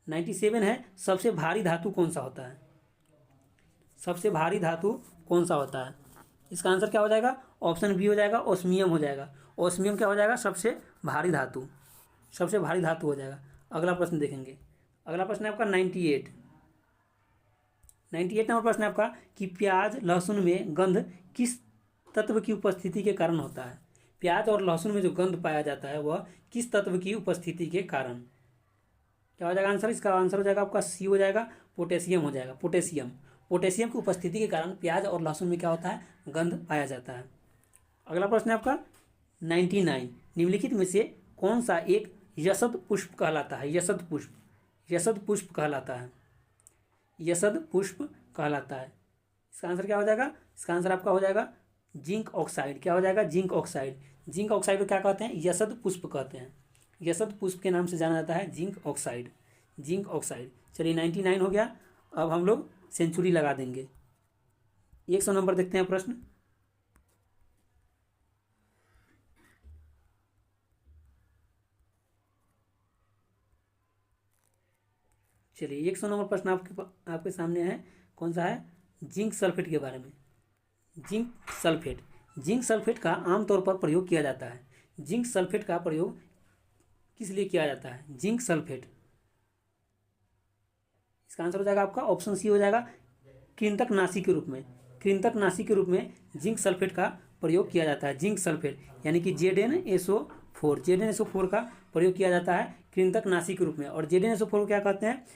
97 है, सबसे भारी धातु कौन सा होता है? सबसे भारी धातु कौन सा होता है? इसका आंसर क्या हो जाएगा? ऑप्शन बी हो जाएगा, ओस्मियम हो जाएगा। ओस्मियम क्या हो जाएगा? सबसे भारी धातु हो जाएगा। अगला प्रश्न देखेंगे। अगला प्रश्न है आपका 98 नंबर प्रश्न है आपका कि प्याज लहसुन में गंध किस तत्व की उपस्थिति के कारण होता है? प्याज और लहसुन में जो गंध पाया जाता है वह किस तत्व की उपस्थिति के कारण? क्या हो जाएगा आंसर? इसका आंसर हो जाएगा आपका सी हो जाएगा, पोटेशियम हो जाएगा। पोटेशियम की उपस्थिति के कारण प्याज और लहसुन में क्या होता है? गंध पाया जाता है। अगला प्रश्न है आपका 99, निम्नलिखित में से कौन सा एक यशद पुष्प कहलाता है? यशद पुष्प कहलाता है। इसका आंसर क्या हो जाएगा? इसका आंसर आपका हो जाएगा जिंक ऑक्साइड। क्या हो जाएगा? जिंक ऑक्साइड को क्या कहते हैं? यशद पुष्प कहते हैं। यशद पुष्प के नाम से जाना जाता है जिंक ऑक्साइड। चलिए 99 हो गया। अब हम लोग सेंचुरी लगा देंगे। 100 नंबर देखते हैं प्रश्न। चलिए 100 नंबर प्रश्न आपके सामने है। कौन सा है? जिंक सल्फेट के बारे में। जिंक सल्फेट का आमतौर पर प्रयोग किया जाता है। जिंक सल्फेट का प्रयोग किस लिए किया जाता है? Zinc sulphate. इसका आंसर हो जाएगा आपका ऑप्शन सी हो जाएगा, कृंतकनाशी के रूप में जिंक सल्फेट का प्रयोग किया जाता है। जिंक सल्फेट यानी कि ZnSO4 का प्रयोग किया जाता है कृंतकनाशी के रूप में। और ZnSO4 को क्या कहते हैं?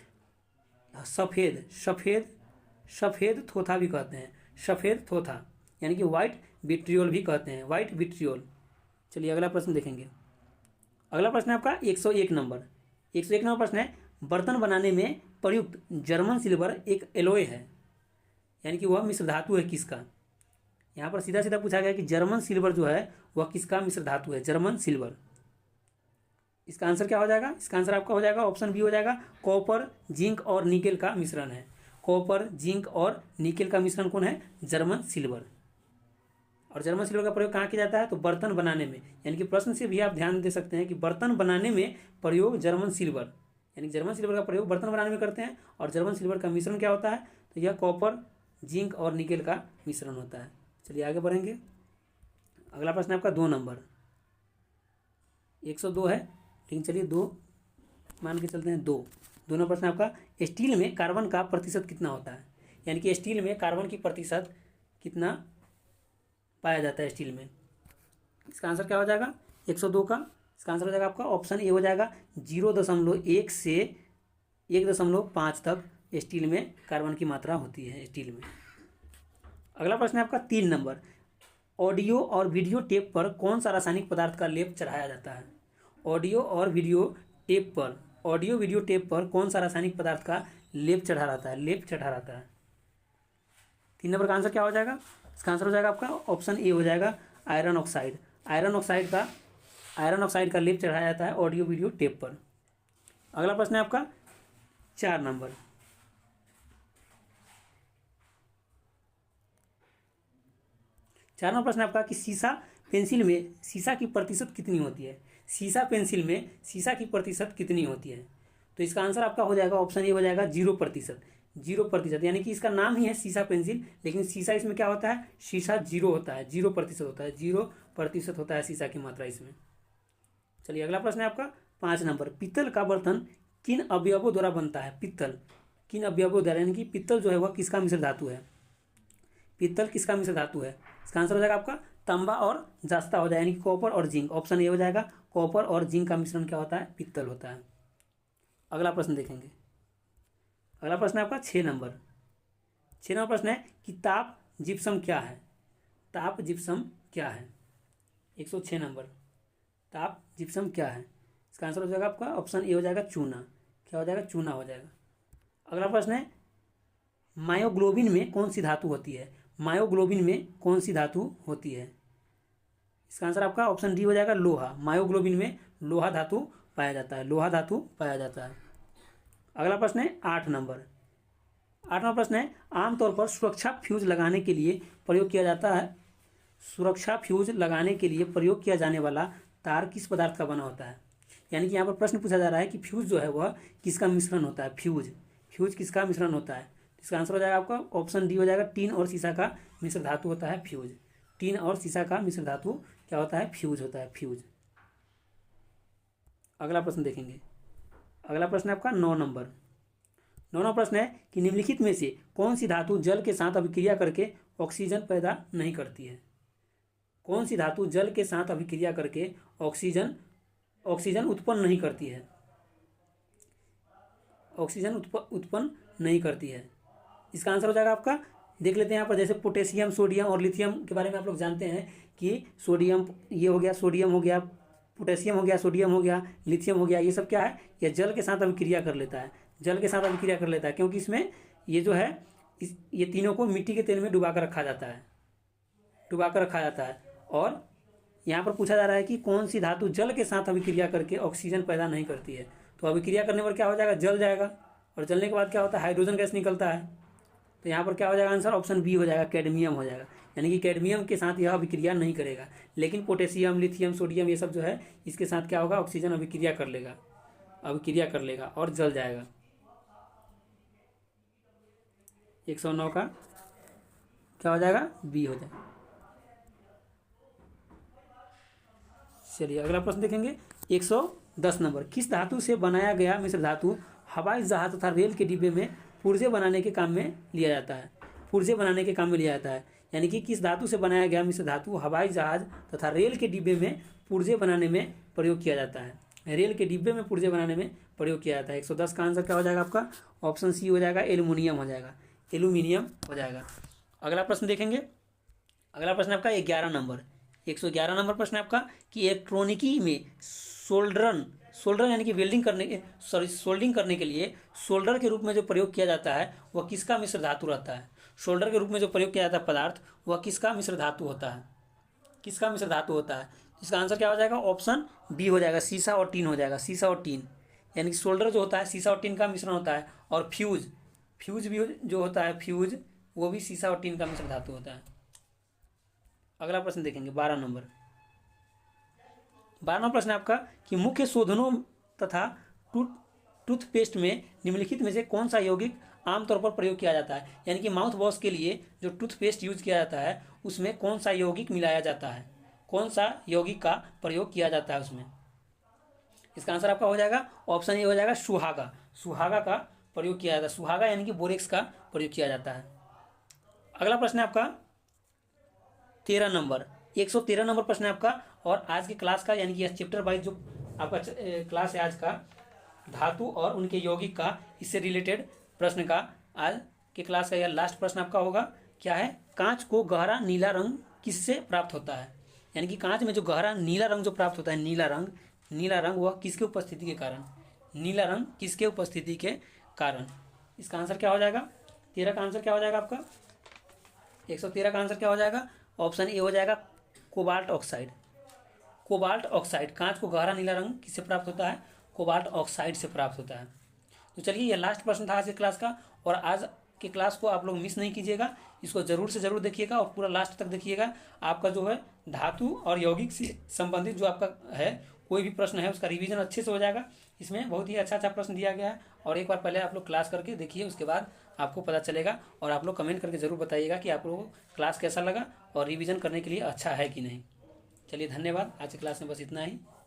सफ़ेद थोथा भी कहते हैं। सफ़ेद थोथा यानी कि व्हाइट विट्रियोल भी कहते हैं, व्हाइट विट्रियोल। चलिए अगला प्रश्न देखेंगे। अगला प्रश्न है आपका 101 नंबर प्रश्न है, बर्तन बनाने में प्रयुक्त जर्मन सिल्वर एक एलॉय है, यानी कि वह मिश्र धातु है किसका? यहाँ पर सीधा सीधा पूछा गया कि जर्मन सिल्वर जो है वह किसका मिश्र धातु है? German silver. इसका आंसर क्या हो जाएगा? इसका आंसर आपका हो जाएगा ऑप्शन बी हो जाएगा, कॉपर, जिंक और निकेल का मिश्रण है। कॉपर, जिंक और निकेल का मिश्रण कौन है? German silver. और जर्मन सिल्वर का प्रयोग कहाँ किया जाता है? तो बर्तन बनाने में। यानी कि प्रश्न से भी आप ध्यान दे सकते हैं कि बर्तन बनाने में प्रयोग जर्मन सिल्वर, यानी जर्मन सिल्वर का प्रयोग बर्तन बनाने में करते हैं। और जर्मन सिल्वर का मिश्रण क्या होता है? तो यह कॉपर, जिंक और निकेल का मिश्रण होता है। चलिए आगे बढ़ेंगे। अगला प्रश्न आपका 2 नंबर। 102 है, लेकिन चलिए 2 मान के चलते हैं। 2 नंबर प्रश्न आपका, स्टील में कार्बन का प्रतिशत कितना होता है? यानी कि स्टील में कार्बन की प्रतिशत कितना पाया जाता है स्टील में? इसका आंसर क्या हो जाएगा? 102 का इसका आंसर हो जाएगा आपका ऑप्शन ए हो जाएगा 0.1 से 1.5 तक स्टील में कार्बन की मात्रा होती है स्टील में। अगला प्रश्न है आपका 3 नंबर, ऑडियो और वीडियो टेप पर कौन सा रासायनिक पदार्थ का लेप चढ़ाया जाता है? ऑडियो और वीडियो टेप पर, ऑडियो वीडियो टेप पर कौन सा रासायनिक पदार्थ का लेप चढ़ा रहता है? लेप चढ़ा रहता है। 3 नंबर का आंसर क्या हो जाएगा? इसका आंसर हो जाएगा आपका ऑप्शन ए हो जाएगा आयरन ऑक्साइड। आयरन ऑक्साइड का लेप चढ़ाया जाता है ऑडियो वीडियो टेप पर। अगला प्रश्न है आपका 4 नंबर, प्रश्न है आपका कि सीसा पेंसिल में सीसा की प्रतिशत कितनी होती है? सीसा पेंसिल में सीसा की प्रतिशत कितनी होती है? तो इसका आंसर आपका हो जाएगा ऑप्शन ए हो जाएगा 0%। 0%, यानी कि इसका नाम ही है सीसा पेंसिल, लेकिन सीसा इसमें क्या होता है? सीसा 0 होता है, 0% होता है, 0% होता है सीसा की मात्रा इसमें। चलिए अगला प्रश्न है आपका 5 नंबर, पित्तल का बर्तन किन अवयवों द्वारा बनता है? पित्तल किन अवयवों द्वारा, यानी कि पित्तल जो है वह किसका मिश्र धातु है? पित्तल किसका मिश्र धातु है? इसका आंसर हो जाएगा आपका तांबा और जस्ता हो जाएगा, यानी कि कॉपर और जिंक। ऑप्शन ए हो जाएगा कॉपर और जिंक का मिश्रण क्या होता है? पित्तल होता है। अगला प्रश्न देखेंगे। अगला प्रश्न है आपका 6 नंबर। 6 नंबर प्रश्न है कि ताप जिप्सम क्या है? ताप जिप्सम क्या है? 106 नंबर, ताप जिप्सम क्या है? इसका आंसर हो जाएगा आपका ऑप्शन ए हो जाएगा चूना। क्या हो जाएगा? चूना हो जाएगा। अगला प्रश्न है मायोग्लोबिन में कौन सी धातु होती है? मायोग्लोबिन में कौन सी धातु होती है? इसका आंसर आपका ऑप्शन डी हो जाएगा लोहा। मायोग्लोबिन में लोहा धातु पाया जाता है, लोहा धातु पाया जाता है। अगला प्रश्न है 8 नंबर। 8वां प्रश्न है आमतौर पर सुरक्षा फ्यूज लगाने के लिए प्रयोग किया जाता है, सुरक्षा फ्यूज लगाने के लिए प्रयोग किया जाने वाला तार किस पदार्थ का बना होता है? यानी कि यहाँ पर प्रश्न पूछा जा रहा है कि फ्यूज जो है वह किसका मिश्रण होता है? फ्यूज किसका मिश्रण होता है? इसका आंसर हो जाएगा आपका ऑप्शन डी हो जाएगा टीन और सीसा का मिश्र धातु होता है फ्यूज। टीन और सीसा का मिश्र धातु क्या होता है? फ्यूज होता है, फ्यूज। अगला प्रश्न देखेंगे। अगला प्रश्न है आपका 9 नंबर। 9वां प्रश्न है कि निम्नलिखित में से कौन सी धातु जल के साथ अभिक्रिया करके ऑक्सीजन पैदा नहीं करती है? कौन सी धातु जल के साथ अभिक्रिया करके ऑक्सीजन उत्पन्न नहीं करती है? ऑक्सीजन उत्पन्न नहीं करती है। इसका आंसर हो जाएगा आपका, देख लेते हैं यहाँ पर, जैसे पोटेशियम, सोडियम और लिथियम के बारे में आप लोग जानते हैं कि सोडियम ये हो गया, सोडियम हो गया, पोटेशियम हो गया, सोडियम हो गया, लिथियम हो गया, ये सब क्या है? ये जल के साथ अभिक्रिया कर लेता है, जल के साथ अभिक्रिया कर लेता है, क्योंकि इसमें ये जो है ये तीनों को मिट्टी के तेल में डुबा कर रखा जाता है, डुबा कर रखा जाता है। और यहाँ पर पूछा जा रहा है कि कौन सी धातु जल के साथ अभिक्रिया करके ऑक्सीजन पैदा नहीं करती है? तो अभिक्रिया करने पर क्या हो जाएगा? जल जाएगा, और जलने के बाद क्या होता है? हाइड्रोजन गैस निकलता है। तो यहाँ पर क्या हो जाएगा? आंसर ऑप्शन बी हो जाएगा, कैडमियम हो जाएगा। यानी कि कैडमियम के साथ यह अभिक्रिया नहीं करेगा, लेकिन पोटेशियम, लिथियम, सोडियम ये सब जो है इसके साथ क्या होगा? ऑक्सीजन अभिक्रिया कर लेगा और जल जाएगा। 109 का क्या हो जाएगा? बी हो जाएगा। चलिए अगला प्रश्न देखेंगे। 110 नंबर, किस धातु से बनाया गया मिश्र धातु हवाई जहाज तथा रेल के डिब्बे में पुर्जे बनाने के काम में लिया जाता है? पुर्जे बनाने के काम में लिया जाता है, यानी कि किस धातु से बनाया गया मिश्र धातु हवाई जहाज तथा रेल के डिब्बे में पुर्जे बनाने में प्रयोग किया जाता है? रेल के डिब्बे में पुर्जे बनाने में प्रयोग किया जाता है। 110 का आंसर क्या हो जाएगा आपका? ऑप्शन सी हो जाएगा, एल्यूमिनियम हो जाएगा, एल्यूमिनियम हो जाएगा। अगला प्रश्न देखेंगे। अगला प्रश्न आपका 11 नंबर। 111 नंबर प्रश्न है आपका कि इलेक्ट्रॉनिकी में सोल्डर यानी कि सोल्डरिंग करने के लिए सोल्डर के रूप में जो प्रयोग किया जाता है वह किसका मिश्र धातु रहता है? सोल्डर के रूप में जो प्रयोग किया जाता है पदार्थ वह किसका मिश्र धातु होता है? किसका मिश्र धातु होता है? इसका आंसर क्या हो जाएगा? ऑप्शन बी हो जाएगा, सीसा और टीन हो जाएगा, सीसा और टीन। यानी कि सोल्डर जो होता है सीसा और टीन का मिश्रण होता है, और फ्यूज भी जो होता है फ्यूज वो भी सीसा और टीन का मिश्र धातु होता है। अगला प्रश्न देखेंगे 12 नंबर। 12वां प्रश्न है आपका कि मुख्य शोधनों तथा टूथपेस्ट में निम्नलिखित में से कौन सा यौगिक आमतौर पर प्रयोग किया जाता है? यानी कि माउथ वॉश के लिए जो टूथपेस्ट यूज किया जाता है उसमें कौन सा यौगिक मिलाया जाता है? कौन सा यौगिक का प्रयोग किया जाता है उसमें? इसका आंसर आपका हो जाएगा ऑप्शन ए हो जाएगा, सुहागा का प्रयोग किया जाता है। सुहागा यानी कि बोरेक्स का प्रयोग किया जाता है। अगला प्रश्न है आपका 13 नंबर। 113 नंबर प्रश्न है आपका, और आज की क्लास का यानी कि चैप्टर वाइज जो आपका क्लास है आज का धातु और उनके यौगिक का, इससे रिलेटेड प्रश्न का आज के क्लास का यह लास्ट प्रश्न आपका होगा। क्या है? कांच को गहरा नीला रंग किससे प्राप्त होता है? यानी कि कांच में जो गहरा नीला रंग जो प्राप्त होता है, नीला रंग वह किसके उपस्थिति के कारण? नीला रंग किसके उपस्थिति के कारण? इसका आंसर क्या हो जाएगा? 13 का आंसर क्या हो जाएगा आपका? 113 का आंसर क्या हो जाएगा? ऑप्शन ए हो जाएगा कोबाल्ट ऑक्साइड। कोबाल्ट ऑक्साइड, कांच को गहरा नीला रंग किससे प्राप्त होता है? कोबाल्ट ऑक्साइड से प्राप्त होता है। तो चलिए, यह लास्ट प्रश्न था आज के क्लास का, और आज के क्लास को आप लोग मिस नहीं कीजिएगा, इसको जरूर से जरूर देखिएगा और पूरा लास्ट तक देखिएगा। आपका जो है धातु और यौगिक से संबंधित जो आपका है कोई भी प्रश्न है उसका रिवीजन अच्छे से हो जाएगा। इसमें बहुत ही अच्छा प्रश्न दिया गया है, और एक बार पहले आप लोग क्लास करके देखिए, उसके बाद आपको पता चलेगा। और आप लोग कमेंट करके ज़रूर बताइएगा कि आप लोगों को क्लास कैसा लगा और रिवीजन करने के लिए अच्छा है कि नहीं। चलिए, धन्यवाद। आज की क्लास में बस इतना ही।